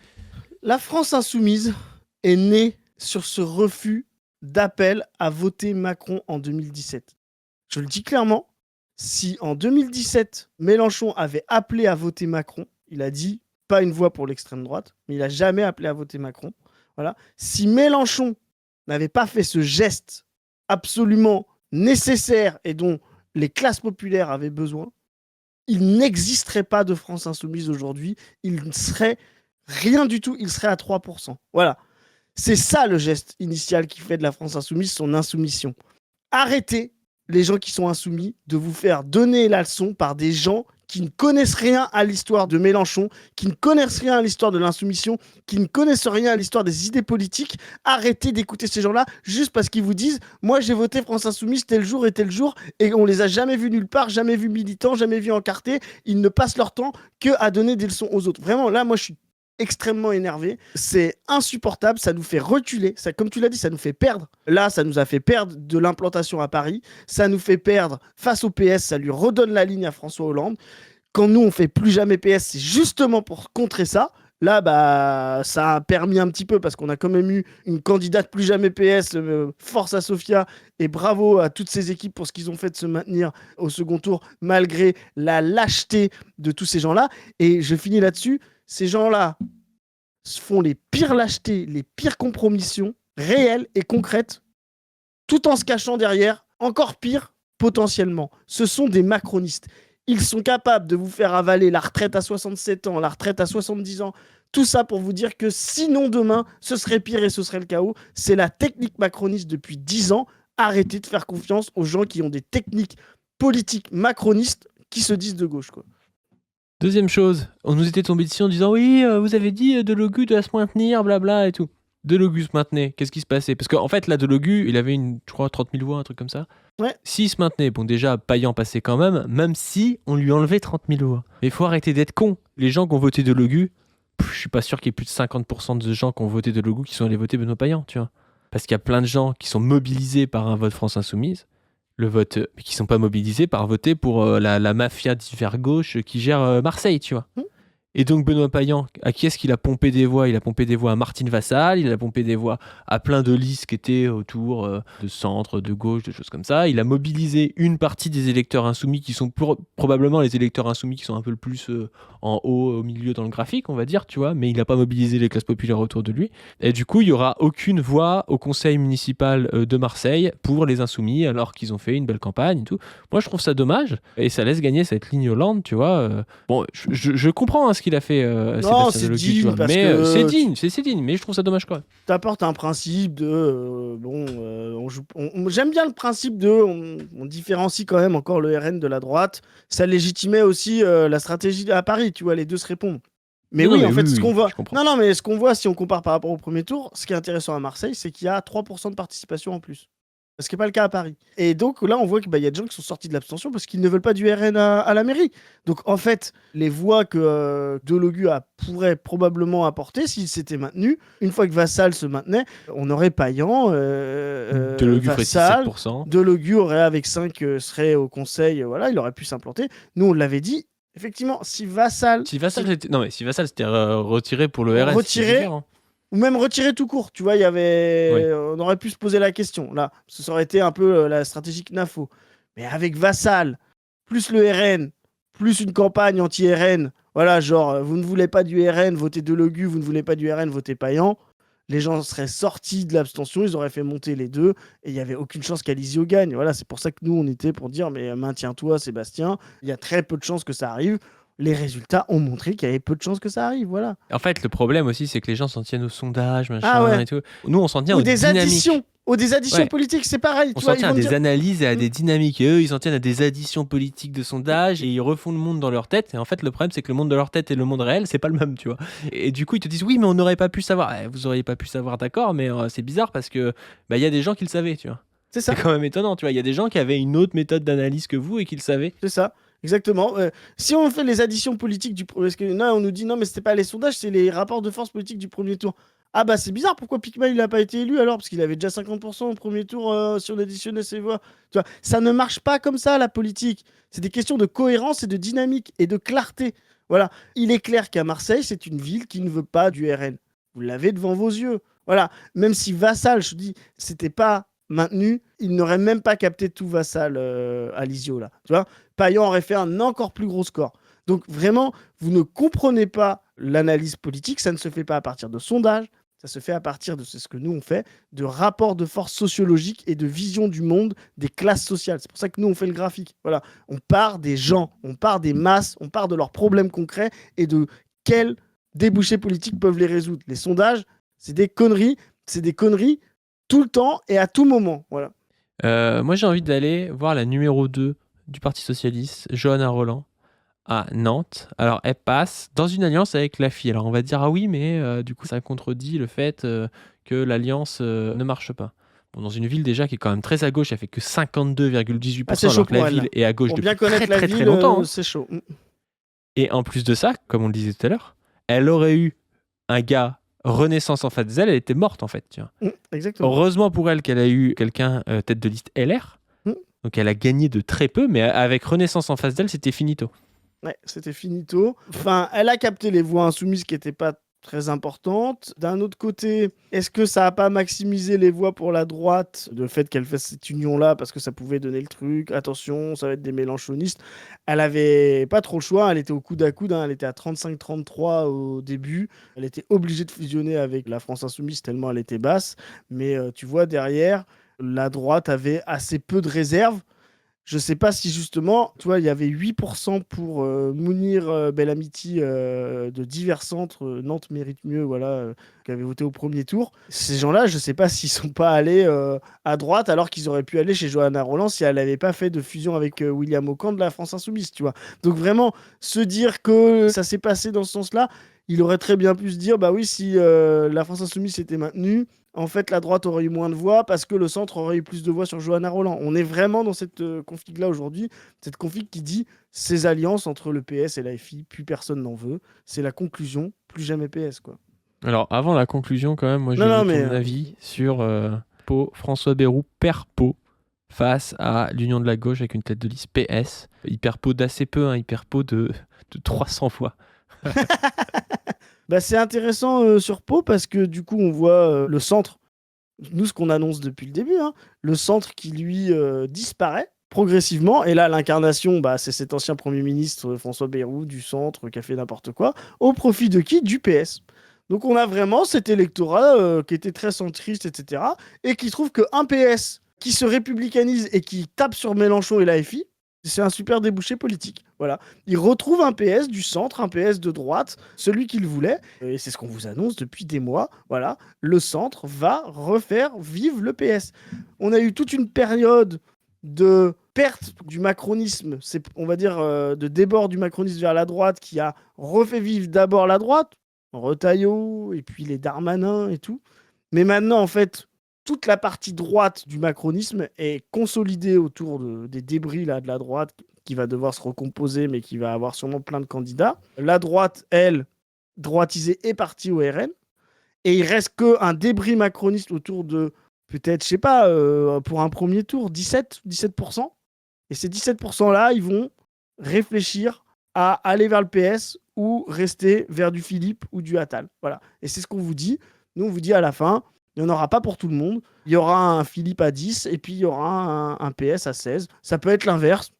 La France insoumise est née sur ce refus d'appel à voter Macron en 2017. Je le dis clairement, si en 2017, Mélenchon avait appelé à voter Macron, il a dit pas une voix pour l'extrême droite, mais il n'a jamais appelé à voter Macron. Voilà. Si Mélenchon n'avait pas fait ce geste absolument nécessaire et dont les classes populaires avaient besoin, il n'existerait pas de France insoumise aujourd'hui. Il ne serait rien du tout. Il serait à 3%. Voilà. C'est ça le geste initial qui fait de la France insoumise son insoumission. Arrêtez, les gens qui sont insoumis, de vous faire donner la leçon par des gens qui ne connaissent rien à l'histoire de Mélenchon, qui ne connaissent rien à l'histoire de l'insoumission, qui ne connaissent rien à l'histoire des idées politiques. Arrêtez d'écouter ces gens-là juste parce qu'ils vous disent « Moi, j'ai voté France Insoumise tel jour, et on les a jamais vus nulle part, jamais vus militants, jamais vus encartés. Ils ne passent leur temps que à donner des leçons aux autres. » Vraiment, là, moi, je suis extrêmement énervé. C'est insupportable, ça nous fait reculer. Ça, comme tu l'as dit, ça nous fait perdre. Là, ça nous a fait perdre de l'implantation à Paris. Ça nous fait perdre face au PS, ça lui redonne la ligne à François Hollande. Quand nous, on fait plus jamais PS, c'est justement pour contrer ça. Là, bah, ça a permis un petit peu parce qu'on a quand même eu une candidate plus jamais PS. Force à Sofia et bravo à toutes ces équipes pour ce qu'ils ont fait de se maintenir au second tour malgré la lâcheté de tous ces gens-là. Et je finis là-dessus. Ces gens-là font les pires lâchetés, les pires compromissions réelles et concrètes, tout en se cachant derrière, encore pire, potentiellement. Ce sont des macronistes. Ils sont capables de vous faire avaler la retraite à 67 ans, la retraite à 70 ans, tout ça pour vous dire que sinon demain, ce serait pire et ce serait le chaos. C'est la technique macroniste depuis 10 ans. Arrêtez de faire confiance aux gens qui ont des techniques politiques macronistes qui se disent de gauche, quoi. Deuxième chose, on nous était tombé dessus en disant oui, vous avez dit Delogu doit se maintenir, blabla et tout. Delogu se maintenait, qu'est-ce qui se passait ? Parce qu'en fait, là, Delogu, il avait je crois, 30 000 voix, un truc comme ça. Ouais. S'il se maintenait, bon, déjà, Payan passait quand même si on lui enlevait 30 000 voix. Mais il faut arrêter d'être con. Les gens qui ont voté Delogu, je suis pas sûr qu'il y ait plus de 50% de gens qui ont voté Delogu qui sont allés voter Benoît Payan, tu vois. parce qu'il y a plein de gens qui sont mobilisés par un vote France Insoumise, le vote, mais qui sont pas mobilisés par voter pour la mafia d'hiver gauche qui gère Marseille, tu vois. Hmm. Et donc Benoît Payan, à qui est-ce qu'il a pompé des voix? Il a pompé des voix à Martine Vassal, il a pompé des voix à plein de listes qui étaient autour de centre, de gauche, de choses comme ça. Il a mobilisé une partie des électeurs insoumis qui sont probablement les électeurs insoumis qui sont un peu le plus en haut, au milieu dans le graphique, on va dire, tu vois, mais il n'a pas mobilisé les classes populaires autour de lui. Et du coup, il n'y aura aucune voix au conseil municipal de Marseille pour les insoumis, alors qu'ils ont fait une belle campagne et tout. Moi, je trouve ça dommage, et ça laisse gagner cette ligne Hollande, tu vois. Bon, je comprends ce qu'il a fait, Non, Sébastien c'est Delogu, tu digne vois, parce mais que c'est digne, c'est digne, mais je trouve ça dommage quand même. t'apportes un principe de j'aime bien le principe de on différencie quand même encore le RN de la droite. Ça légitimait aussi la stratégie à Paris, tu vois, les deux se répondent. Mais Non, oui, mais en fait, ce qu'on voit. je comprends. Non, mais ce qu'on voit, si on compare par rapport au premier tour, ce qui est intéressant à Marseille, c'est qu'il y a 3% de participation en plus. Ce qui n'est pas le cas à Paris. Et donc là, on voit qu'il y a des gens qui sont sortis de l'abstention parce qu'ils ne veulent pas du RN à la mairie. Donc en fait, les voix que Delogu pourrait probablement apporter, s'il s'était maintenu, une fois que Vassal se maintenait, on aurait Payan, Delogu ferait Vassal, 6-7%. Delogu aurait avec 5 serait au conseil, voilà, il aurait pu s'implanter. Nous, on l'avait dit, effectivement, si Vassal Si Vassal s'était retiré pour le RN, c'était retiré, différent. ou même retirer tout court, tu vois, Oui. on aurait pu se poser la question, là, ça aurait été un peu la stratégie CNAFO. Mais avec Vassal, plus le RN, plus une campagne anti-RN, voilà, genre, vous ne voulez pas du RN, votez Delogu, vous ne voulez pas du RN, votez Payan, les gens seraient sortis de l'abstention, ils auraient fait monter les deux, et il n'y avait aucune chance qu'Alizio gagne. Voilà, c'est pour ça que nous, on était pour dire, mais maintiens-toi, Sébastien, il y a très peu de chances que ça arrive. Les résultats ont montré qu'il y avait peu de chances que ça arrive, voilà. En fait, le problème aussi, c'est que les gens s'en tiennent aux sondages, Ah machin ouais. et tout. Nous, on s'en tient Ou aux des dynamiques. additions. Ou des additions Ouais. politiques, c'est pareil. On Tu vois, s'en ils tient à vont te des dire... analyses et à des dynamiques. Et eux, ils s'en tiennent à des additions politiques de sondages et ils refont le monde dans leur tête. Et en fait, le problème, c'est que le monde de leur tête et le monde réel, c'est pas le même, tu vois. Et du coup, ils te disent, oui, mais on n'aurait pas pu savoir. Vous auriez pas pu savoir, d'accord, mais c'est bizarre parce que il y a des gens qui le savaient, tu vois. C'est ça, C'est quand même étonnant, tu vois. Il y a des gens qui avaient une autre méthode d'analyse que vous et qui le savaient. c'est ça. Exactement. Si on fait les additions politiques du... Parce que là, on nous dit, non, mais c'était pas les sondages, c'est les rapports de force politique du premier tour. Ah bah c'est bizarre, pourquoi Pikmin il a pas été élu alors? Parce qu'il avait déjà 50% au premier tour si on additionnait ses voix. Tu vois, ça ne marche pas comme ça la politique. C'est des questions de cohérence et de dynamique et de clarté. Voilà. Il est clair qu'à Marseille, c'est une ville qui ne veut pas du RN. Vous l'avez devant vos yeux. Voilà. Même si Vassal, je dis, c'était pas maintenu, il n'aurait même pas capté tout Vassal à l'Isio là. Tu vois, Payan aurait fait un encore plus gros score. Donc vraiment, vous ne comprenez pas l'analyse politique, ça ne se fait pas à partir de sondages, ça se fait à partir de ce que nous on fait, de rapports de force sociologique et de vision du monde des classes sociales. C'est pour ça que nous on fait le graphique. Voilà, on part des gens, on part des masses, on part de leurs problèmes concrets et de quels débouchés politiques peuvent les résoudre. Les sondages, c'est des conneries tout le temps et à tout moment. Voilà. Moi, j'ai envie d'aller voir la numéro 2 du Parti Socialiste, Johanna Roland, à Nantes. Alors, elle passe dans une alliance avec la fille. Alors, on va dire, ah oui, mais du coup, ça contredit le fait que l'alliance ne marche pas. Bon, dans une ville déjà qui est quand même très à gauche, elle fait que 52,18%, Ah, c'est chaud alors que la pour elle, ville là. est à gauche Pour depuis bien connaître très la très ville, très longtemps. Hein. c'est chaud. Et en plus de ça, comme on le disait tout à l'heure, elle aurait eu un gars Renaissance en face d'elle, elle était morte en fait. Tu vois. Exactement. Heureusement pour elle qu'elle a eu quelqu'un tête de liste LR. Donc elle a gagné de très peu, mais avec Renaissance en face d'elle, c'était finito. Ouais, c'était finito. Enfin, elle a capté les voix insoumises qui n'étaient pas très importantes. D'un autre côté, est-ce que ça n'a pas maximisé les voix pour la droite, le fait qu'elle fasse cette union-là, parce que ça pouvait donner le truc, attention, ça va être des mélanchonistes. Elle avait pas trop le choix, elle était au coude à coude, hein. Elle était à 35-33 au début. Elle était obligée de fusionner avec la France insoumise tellement elle était basse. Mais tu vois, derrière, la droite avait assez peu de réserves. Je sais pas si justement, tu vois, il y avait 8% pour Mounir Belhamiti de divers centres, Nantes mérite mieux, voilà, qui avaient voté au premier tour. Ces gens-là, je sais pas s'ils sont pas allés à droite alors qu'ils auraient pu aller chez Johanna Roland si elle n'avait pas fait de fusion avec William Aucan de la France Insoumise, tu vois. Donc vraiment, se dire que ça s'est passé dans ce sens-là, il aurait très bien pu se dire, bah oui, si la France Insoumise s'était maintenue, en fait, la droite aurait eu moins de voix parce que le centre aurait eu plus de voix sur Johanna Roland. On est vraiment dans cette config-là aujourd'hui, cette config qui dit ces alliances entre le PS et la FI, plus personne n'en veut. C'est la conclusion, plus jamais PS, quoi. Alors, avant la conclusion, quand même, moi, je Non, veux non, ton mais avis sur Pau. François Bayrou perd Pau face à l'Union de la gauche avec une tête de liste PS. Il perd Pau d'assez peu, hein, il perd Pau de 300 fois. bah, c'est intéressant sur Pau parce que du coup, on voit le centre, nous, ce qu'on annonce depuis le début, hein, le centre qui lui disparaît progressivement. Et là, l'incarnation, bah, c'est cet ancien Premier ministre François Bayrou du centre qui a fait n'importe quoi. Au profit de qui? Du PS. Donc on a vraiment cet électorat qui était très centriste, etc. Et qui trouve qu'un PS qui se républicanise et qui tape sur Mélenchon et l'AFI, c'est un super débouché politique. Voilà. Il retrouve un PS du centre, un PS de droite, celui qu'il voulait. Et c'est ce qu'on vous annonce depuis des mois. Voilà. Le centre va refaire vivre le PS. On a eu toute une période de perte du macronisme, on va dire de débord du macronisme vers la droite, qui a refait vivre d'abord la droite, Retailleau, et puis les Darmanin et tout. Mais maintenant, en fait, toute la partie droite du macronisme est consolidée autour des débris là, de la droite, qui va devoir se recomposer, mais qui va avoir sûrement plein de candidats. La droite, elle, droitisée, est partie au RN. Et il reste qu'un débris macroniste autour de, peut-être, je sais pas, pour un premier tour, 17%. Et ces 17%-là, ils vont réfléchir à aller vers le PS ou rester vers du Philippe ou du Attal. Voilà. Et c'est ce qu'on vous dit. Nous, on vous dit à la fin, il n'y en aura pas pour tout le monde. Il y aura un Philippe à 10 et puis il y aura un PS à 16. Ça peut être l'inverse,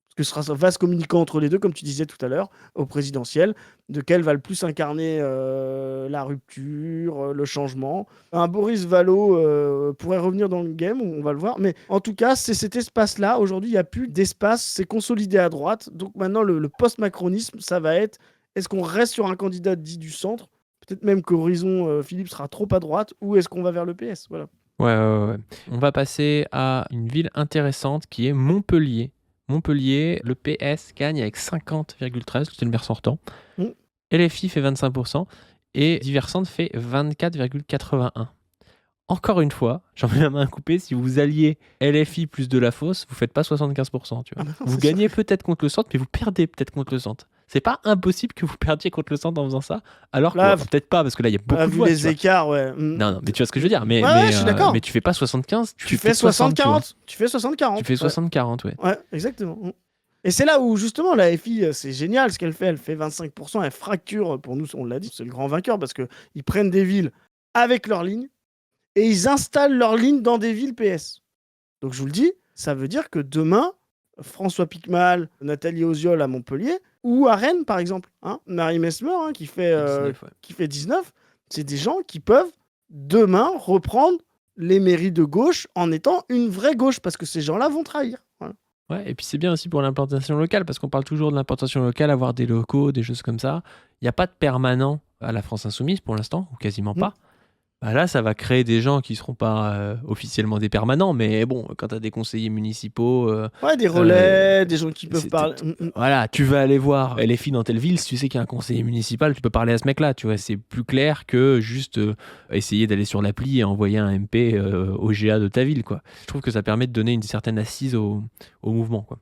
parce que ce sera un vaste communicant entre les deux, comme tu disais tout à l'heure, au présidentiel, de quel va le plus incarner la rupture, le changement. Un Boris Vallaud pourrait revenir dans le game, on va le voir. Mais en tout cas, c'est cet espace-là. Aujourd'hui, il n'y a plus d'espace, c'est consolidé à droite. Donc maintenant, le post-macronisme, ça va être, est-ce qu'on reste sur un candidat dit du centre? Peut-être même qu'Horizon Philippe sera trop à droite, ou est-ce qu'on va vers le PS? Voilà. Ouais. On va passer à une ville intéressante qui est Montpellier. Montpellier, le PS gagne avec 50,13, c'est le maire sortant. Mm. LFI fait 25% et Diversante fait 24,81. Encore une fois, j'en mets la main à couper, si vous alliez LFI plus de la fosse, vous faites pas 75%. Tu vois. Ah bah non, vous c'est gagnez peut-être contre le centre, mais vous perdez peut-être contre le centre. C'est pas impossible que vous perdiez contre le centre en faisant ça, alors que Là, peut-être pas, parce que là il y a beaucoup de vu voix. les écarts, ouais. Non, mais tu vois ce que je veux dire. Mais, Ouais, mais, je suis d'accord. mais tu fais pas 75, Tu fais 60-40. Tu fais 60-40. Tu fais 60-40, ouais. Ouais, exactement. Et c'est là où, justement, la FI, c'est génial ce qu'elle fait. Elle fait 25%, elle fracture, pour nous, on l'a dit, c'est le grand vainqueur, parce qu'ils prennent des villes avec leurs lignes, et ils installent leurs lignes dans des villes PS. Donc, je vous le dis, ça veut dire que demain, François Picmal, Nathalie Oziol à Montpellier, ou à Rennes, par exemple, hein, Marie Mesmer, qui fait 19, c'est des gens qui peuvent, demain, reprendre les mairies de gauche en étant une vraie gauche, parce que ces gens-là vont trahir. Voilà. Ouais, et puis c'est bien aussi pour l'implantation locale, parce qu'on parle toujours de l'implantation locale, avoir des locaux, des choses comme ça. Il n'y a pas de permanent à la France Insoumise pour l'instant, ou quasiment pas. Bah là, ça va créer des gens qui ne seront pas officiellement des permanents, mais bon, quand tu as des conseillers municipaux... ouais, des relais, des gens qui peuvent parler... Voilà, tu vas aller voir LFI dans telle ville, si tu sais qu'il y a un conseiller municipal, tu peux parler à ce mec-là, tu vois, c'est plus clair que juste essayer d'aller sur l'appli et envoyer un MP au GA de ta ville, quoi. Je trouve que ça permet de donner une certaine assise au mouvement, quoi.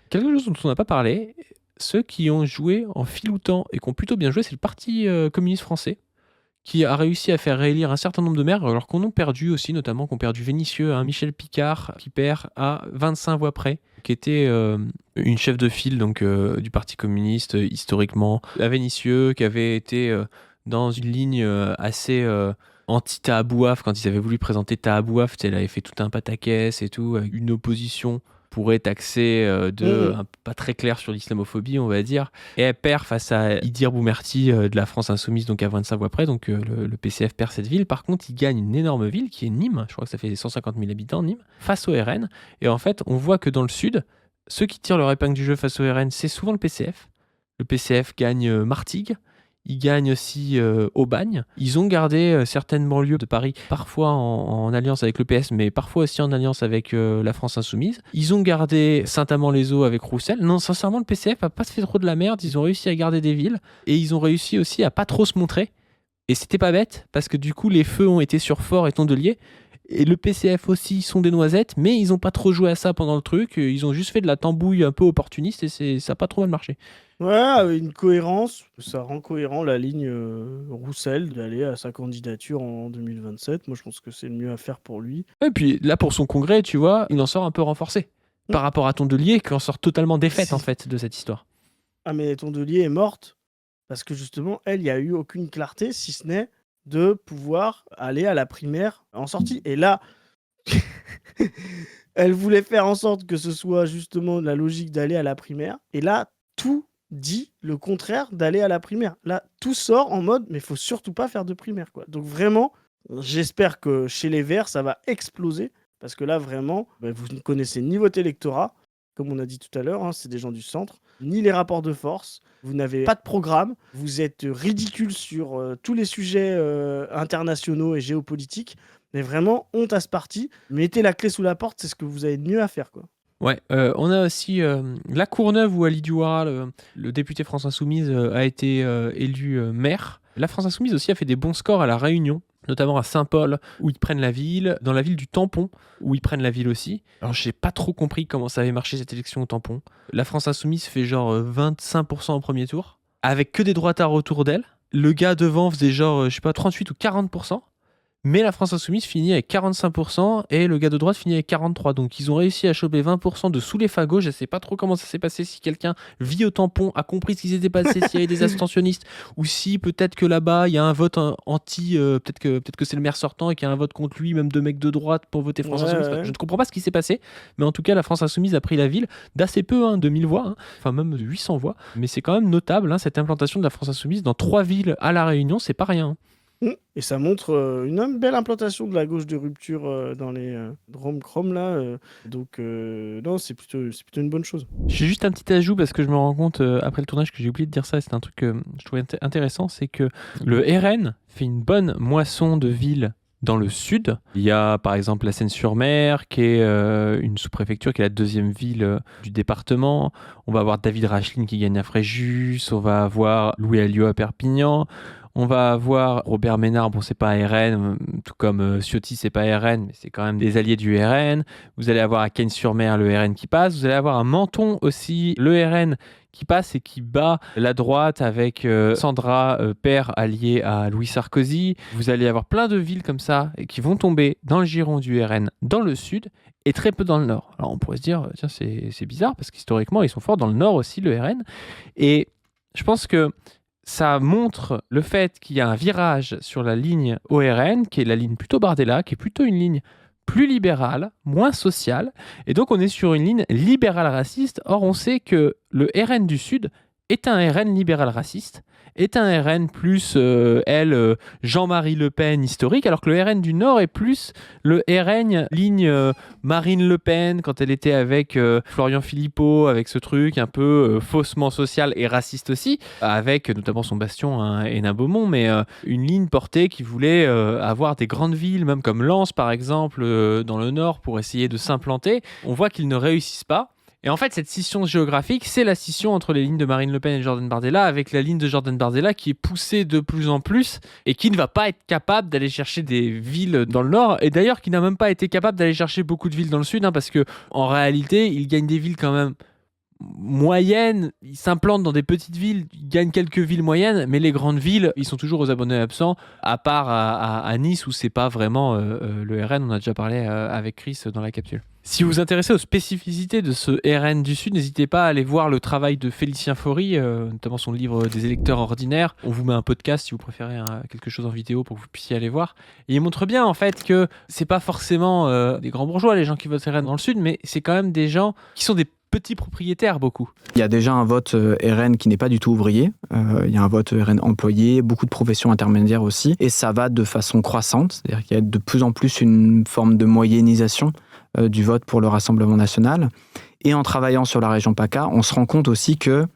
Quelque chose dont on n'a pas parlé, ceux qui ont joué en filoutant et qui ont plutôt bien joué, c'est le Parti communiste français, qui a réussi à faire réélire un certain nombre de maires, alors qu'on a perdu aussi, notamment qu'on perdu Vénissieux, hein, Michel Picard, qui perd à 25 voix près, qui était une chef de file donc, du Parti communiste historiquement, à Vénissieux, qui avait été dans une ligne assez anti-Tahabouaf, quand ils avaient voulu présenter Tahabouaf, elle avait fait tout un pataquès et tout, avec une opposition pourrait taxer pas très clair sur l'islamophobie, on va dire. Et elle perd face à Idir Boumerti de la France Insoumise, donc à 25 voix près. Donc le PCF perd cette ville. Par contre, il gagne une énorme ville qui est Nîmes. Je crois que ça fait 150 000 habitants, Nîmes, face au RN. Et en fait, on voit que dans le sud, ceux qui tirent leur épingle du jeu face au RN, c'est souvent le PCF. Le PCF gagne Martigues. Ils gagnent aussi Aubagne. Ils ont gardé certaines banlieues de Paris, parfois en alliance avec le PS, mais parfois aussi en alliance avec la France Insoumise. Ils ont gardé Saint-Amand-les-Eaux avec Roussel. Non, sincèrement, le PCF n'a pas fait trop de la merde. Ils ont réussi à garder des villes et ils ont réussi aussi à pas trop se montrer. Et c'était pas bête, parce que du coup, les feux ont été sur Fort et Tondelier. Et le PCF aussi sont des noisettes, mais ils n'ont pas trop joué à ça pendant le truc. Ils ont juste fait de la tambouille un peu opportuniste et ça n'a pas trop mal marché. Ouais, avec une cohérence, ça rend cohérent la ligne Roussel d'aller à sa candidature en 2027. Moi, je pense que c'est le mieux à faire pour lui. Et puis là, pour son congrès, tu vois, il en sort un peu renforcé. Par rapport à Tondelier, qui en sort totalement défaite, en fait, de cette histoire. Ah, mais Tondelier est morte parce que justement, elle, il n'y a eu aucune clarté, si ce n'est de pouvoir aller à la primaire en sortie. Et là, elle voulait faire en sorte que ce soit justement la logique d'aller à la primaire. Et là, tout dit le contraire d'aller à la primaire. Là, tout sort en mode, mais il faut surtout pas faire de primaire, quoi. Donc vraiment, j'espère que chez les Verts, ça va exploser. Parce que là, vraiment, vous ne connaissez ni votre électorat, comme on a dit tout à l'heure, c'est des gens du centre, ni les rapports de force. Vous n'avez pas de programme. Vous êtes ridicule sur tous les sujets internationaux et géopolitiques. Mais vraiment, honte à ce parti. Mettez la clé sous la porte, c'est ce que vous avez de mieux à faire, quoi. Ouais, on a aussi La Courneuve où Ali Douara, le député France Insoumise, a été élu maire. La France Insoumise aussi a fait des bons scores à La Réunion, notamment à Saint-Paul, où ils prennent la ville, dans la ville du Tampon, où ils prennent la ville aussi. Alors, j'ai pas trop compris comment ça avait marché cette élection au Tampon. La France Insoumise fait genre 25% au premier tour, avec que des droitards autour d'elle. Le gars devant faisait genre, 38 ou 40%. Mais la France Insoumise finit avec 45% et le gars de droite finit avec 43%. Donc ils ont réussi à choper 20% de sous les fagots. Je ne sais pas trop comment ça s'est passé, si quelqu'un vit au Tampon, a compris ce qui s'était passé, s'il y avait des abstentionnistes, ou si peut-être que là-bas il y a un vote anti, peut-être que c'est le maire sortant et qu'il y a un vote contre lui, même de mecs de droite pour voter France Insoumise. Ouais. Je ne comprends pas ce qui s'est passé, mais en tout cas la France Insoumise a pris la ville d'assez peu, de 1000 voix, enfin même de 800 voix. Mais c'est quand même notable, cette implantation de la France Insoumise dans 3 villes à La Réunion, c'est pas rien. Et ça montre une belle implantation de la gauche de rupture dans les Drôme-Chrome là. Donc non, c'est plutôt une bonne chose. J'ai juste un petit ajout parce que je me rends compte après le tournage que j'ai oublié de dire ça, c'est un truc que je trouvais intéressant, c'est que le RN fait une bonne moisson de villes dans le sud. Il y a par exemple la Seine-sur-Mer qui est une sous-préfecture, qui est la deuxième ville du département. On va avoir David Racheline qui gagne à Fréjus, on va avoir Louis Alliot à Perpignan. On va avoir Robert Ménard, bon c'est pas RN, tout comme Ciotti c'est pas RN, mais c'est quand même des alliés du RN. Vous allez avoir à Cagnes-sur-Mer le RN qui passe. Vous allez avoir à Menton aussi le RN qui passe et qui bat la droite avec Sandra Père alliée à Louis Sarkozy. Vous allez avoir plein de villes comme ça qui vont tomber dans le giron du RN dans le sud et très peu dans le nord. Alors on pourrait se dire, tiens c'est bizarre parce qu'historiquement ils sont forts dans le nord aussi le RN. Et je pense que ça montre le fait qu'il y a un virage sur la ligne ORN, qui est la ligne plutôt Bardella, qui est plutôt une ligne plus libérale, moins sociale. Et donc on est sur une ligne libérale raciste. Or on sait que le RN du Sud est un RN libéral raciste, est un RN plus, Jean-Marie Le Pen historique, alors que le RN du Nord est plus le RN ligne Marine Le Pen, quand elle était avec Florian Philippot, avec ce truc un peu faussement social et raciste aussi, avec notamment son bastion Hénin-Beaumont, mais une ligne portée qui voulait avoir des grandes villes, même comme Lens par exemple, dans le Nord, pour essayer de s'implanter. On voit qu'ils ne réussissent pas. Et en fait, cette scission géographique, c'est la scission entre les lignes de Marine Le Pen et Jordan Bardella, avec la ligne de Jordan Bardella qui est poussée de plus en plus et qui ne va pas être capable d'aller chercher des villes dans le nord, et d'ailleurs qui n'a même pas été capable d'aller chercher beaucoup de villes dans le sud, parce que en réalité, il gagne des villes quand même moyennes, ils s'implantent dans des petites villes, ils gagnent quelques villes moyennes, mais les grandes villes, ils sont toujours aux abonnés absents, à part à Nice où c'est pas vraiment le RN, on a déjà parlé avec Chris dans la capsule. Si vous vous intéressez aux spécificités de ce RN du Sud, n'hésitez pas à aller voir le travail de Félicien Faury, notamment son livre Des électeurs ordinaires. On vous met un podcast si vous préférez quelque chose en vidéo pour que vous puissiez aller voir. Et il montre bien en fait que c'est pas forcément des grands bourgeois les gens qui votent RN dans le Sud, mais c'est quand même des gens qui sont des petits propriétaires beaucoup. Il y a déjà un vote RN qui n'est pas du tout ouvrier. Il y a un vote RN employé, beaucoup de professions intermédiaires aussi. Et ça va de façon croissante, c'est-à-dire qu'il y a de plus en plus une forme de moyennisation du vote pour le Rassemblement national. Et en travaillant sur la région PACA, on se rend compte aussi que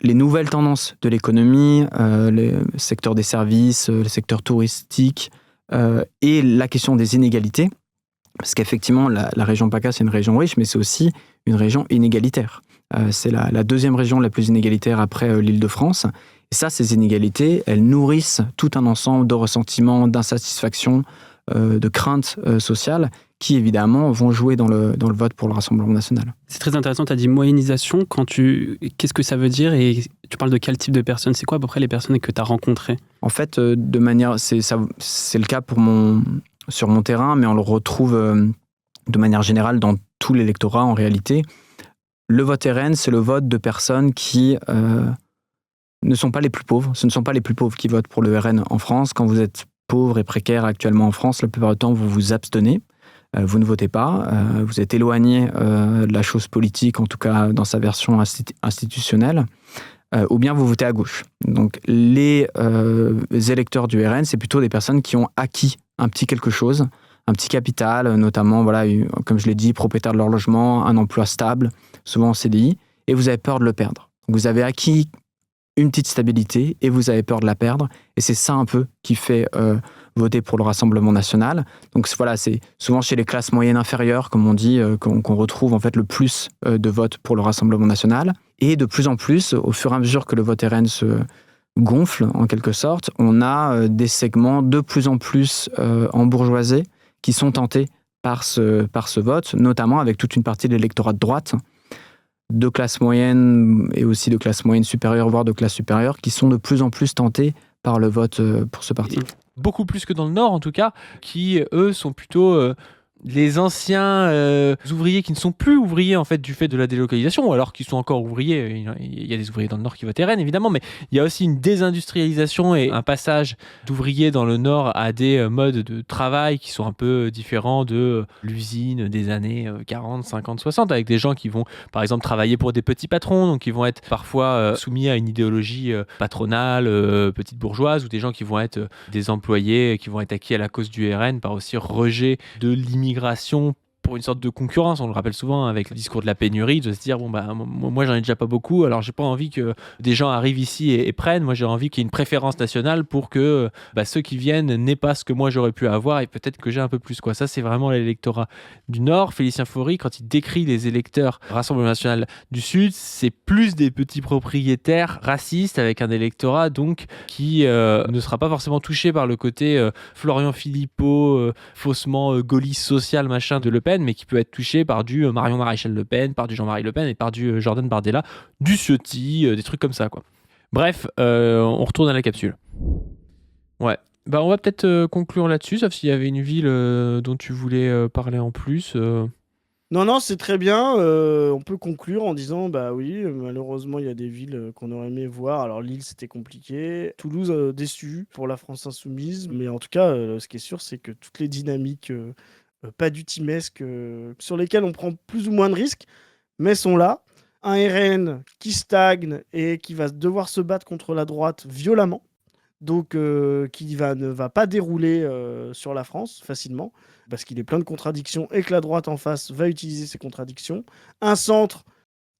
les nouvelles tendances de l'économie, le secteur des services, le secteur touristique et la question des inégalités, parce qu'effectivement, la région PACA, c'est une région riche, mais c'est aussi une région inégalitaire. C'est la deuxième région la plus inégalitaire après l'Île-de-France. Et ça, ces inégalités, elles nourrissent tout un ensemble de ressentiments, d'insatisfaction, de craintes sociales qui, évidemment, vont jouer dans le vote pour le Rassemblement national. C'est très intéressant, tu as dit moyennisation. Qu'est-ce que ça veut dire et tu parles de quel type de personnes? C'est quoi à peu près les personnes que tu as rencontrées? En fait, c'est le cas sur mon terrain, mais on le retrouve de manière générale dans tout l'électorat en réalité. Le vote RN, c'est le vote de personnes qui ne sont pas les plus pauvres. Ce ne sont pas les plus pauvres qui votent pour le RN en France. Quand vous êtes pauvre et précaire actuellement en France, la plupart du temps, vous vous abstenez. Vous ne votez pas. Vous êtes éloigné de la chose politique, en tout cas dans sa version institutionnelle. Ou bien vous votez à gauche. Donc les électeurs du RN, c'est plutôt des personnes qui ont acquis un petit quelque chose, un petit capital, notamment, voilà, comme je l'ai dit, propriétaire de leur logement, un emploi stable, souvent en CDI, et vous avez peur de le perdre. Vous avez acquis une petite stabilité et vous avez peur de la perdre, et c'est ça un peu qui fait voter pour le Rassemblement national. Donc voilà, c'est souvent chez les classes moyennes inférieures, comme on dit, qu'on retrouve en fait le plus de votes pour le Rassemblement national. Et de plus en plus, au fur et à mesure que le vote RN se gonfle, en quelque sorte, on a des segments de plus en plus embourgeoisés qui sont tentés par ce vote, notamment avec toute une partie de l'électorat de droite, de classe moyenne et aussi de classe moyenne supérieure, voire de classe supérieure, qui sont de plus en plus tentés par le vote pour ce parti. Beaucoup plus que dans le Nord en tout cas, qui eux sont plutôt les anciens ouvriers qui ne sont plus ouvriers en fait du fait de la délocalisation, ou alors qu'ils sont encore ouvriers. Il y a des ouvriers dans le Nord qui votent RN évidemment, mais il y a aussi une désindustrialisation et un passage d'ouvriers dans le Nord à des modes de travail qui sont un peu différents de l'usine des années 40, 50, 60, avec des gens qui vont par exemple travailler pour des petits patrons, donc qui vont être parfois soumis à une idéologie patronale, petite bourgeoise, ou des gens qui vont être des employés qui vont être acquis à la cause du RN par aussi rejet de l'immigration pour une sorte de concurrence. On le rappelle souvent avec le discours de la pénurie, de se dire bon bah moi j'en ai déjà pas beaucoup, alors j'ai pas envie que des gens arrivent ici et prennent. Moi j'ai envie qu'il y ait une préférence nationale pour que ceux qui viennent n'aient pas ce que moi j'aurais pu avoir et peut-être que j'ai un peu plus quoi. Ça c'est vraiment l'électorat du Nord. Félicien Faury, quand il décrit les électeurs Rassemblement national du Sud, c'est plus des petits propriétaires racistes avec un électorat donc qui ne sera pas forcément touché par le côté Florian Philippot, faussement gaulliste social machin de Le Pen, mais qui peut être touché par du Marion Maréchal Le Pen, par du Jean-Marie Le Pen et par du Jordan Bardella, du Ciotti, des trucs comme ça quoi. Bref, on retourne à la capsule. Ouais, on va peut-être conclure là-dessus, sauf s'il y avait une ville dont tu voulais parler en plus. Non, c'est très bien. On peut conclure en disant, bah oui, malheureusement, il y a des villes qu'on aurait aimé voir. Alors Lille, c'était compliqué. Toulouse, déçu pour la France insoumise. Mais en tout cas, ce qui est sûr, c'est que toutes les dynamiques pas d'utimesques sur lesquelles on prend plus ou moins de risques, mais sont là. Un RN qui stagne et qui va devoir se battre contre la droite violemment, donc qui ne va pas dérouler sur la France facilement, parce qu'il est plein de contradictions et que la droite en face va utiliser ces contradictions. Un centre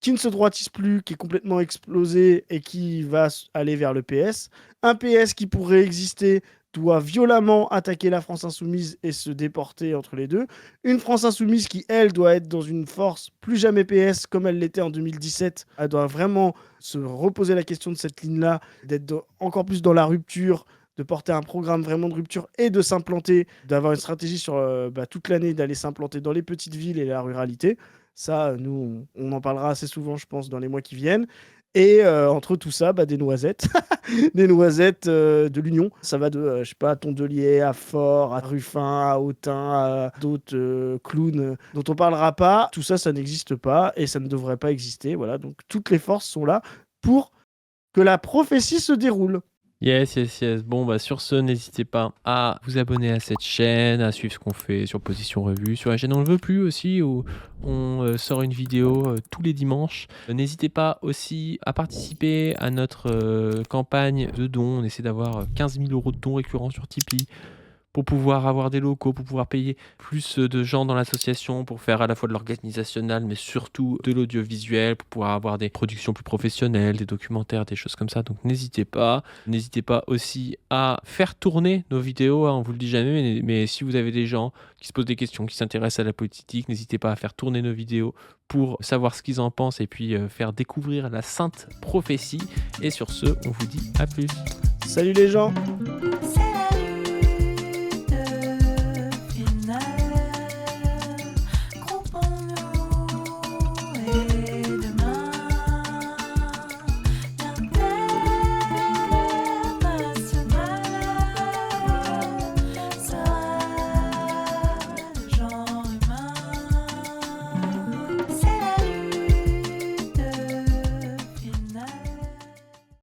qui ne se droitise plus, qui est complètement explosé et qui va aller vers le PS. Un PS qui pourrait exister doit violemment attaquer la France insoumise et se déporter entre les deux. Une France insoumise qui, elle, doit être dans une force plus jamais PS comme elle l'était en 2017. Elle doit vraiment se reposer la question de cette ligne-là, d'être encore plus dans la rupture, de porter un programme vraiment de rupture et de s'implanter, d'avoir une stratégie sur toute l'année, d'aller s'implanter dans les petites villes et la ruralité. Ça, nous, on en parlera assez souvent, je pense, dans les mois qui viennent. Et entre tout ça, des noisettes. Des noisettes de l'Union. Ça va de, Tondelier à Fort, à Ruffin, à Autun, à d'autres clowns dont on parlera pas. Tout ça, ça n'existe pas et ça ne devrait pas exister. Voilà, donc toutes les forces sont là pour que la prophétie se déroule. Yes. Bon, sur ce, n'hésitez pas à vous abonner à cette chaîne, à suivre ce qu'on fait sur Position Revue, sur la chaîne On le veut plus aussi, où on sort une vidéo tous les dimanches. N'hésitez pas aussi à participer à notre campagne de dons. On essaie d'avoir 15 000 € de dons récurrents sur Tipeee, pour pouvoir avoir des locaux, pour pouvoir payer plus de gens dans l'association, pour faire à la fois de l'organisationnel, mais surtout de l'audiovisuel, pour pouvoir avoir des productions plus professionnelles, des documentaires, des choses comme ça. Donc n'hésitez pas. N'hésitez pas aussi à faire tourner nos vidéos, on vous le dit jamais, mais si vous avez des gens qui se posent des questions, qui s'intéressent à la politique, n'hésitez pas à faire tourner nos vidéos pour savoir ce qu'ils en pensent et puis faire découvrir la sainte prophétie. Et sur ce, on vous dit à plus. Salut les gens!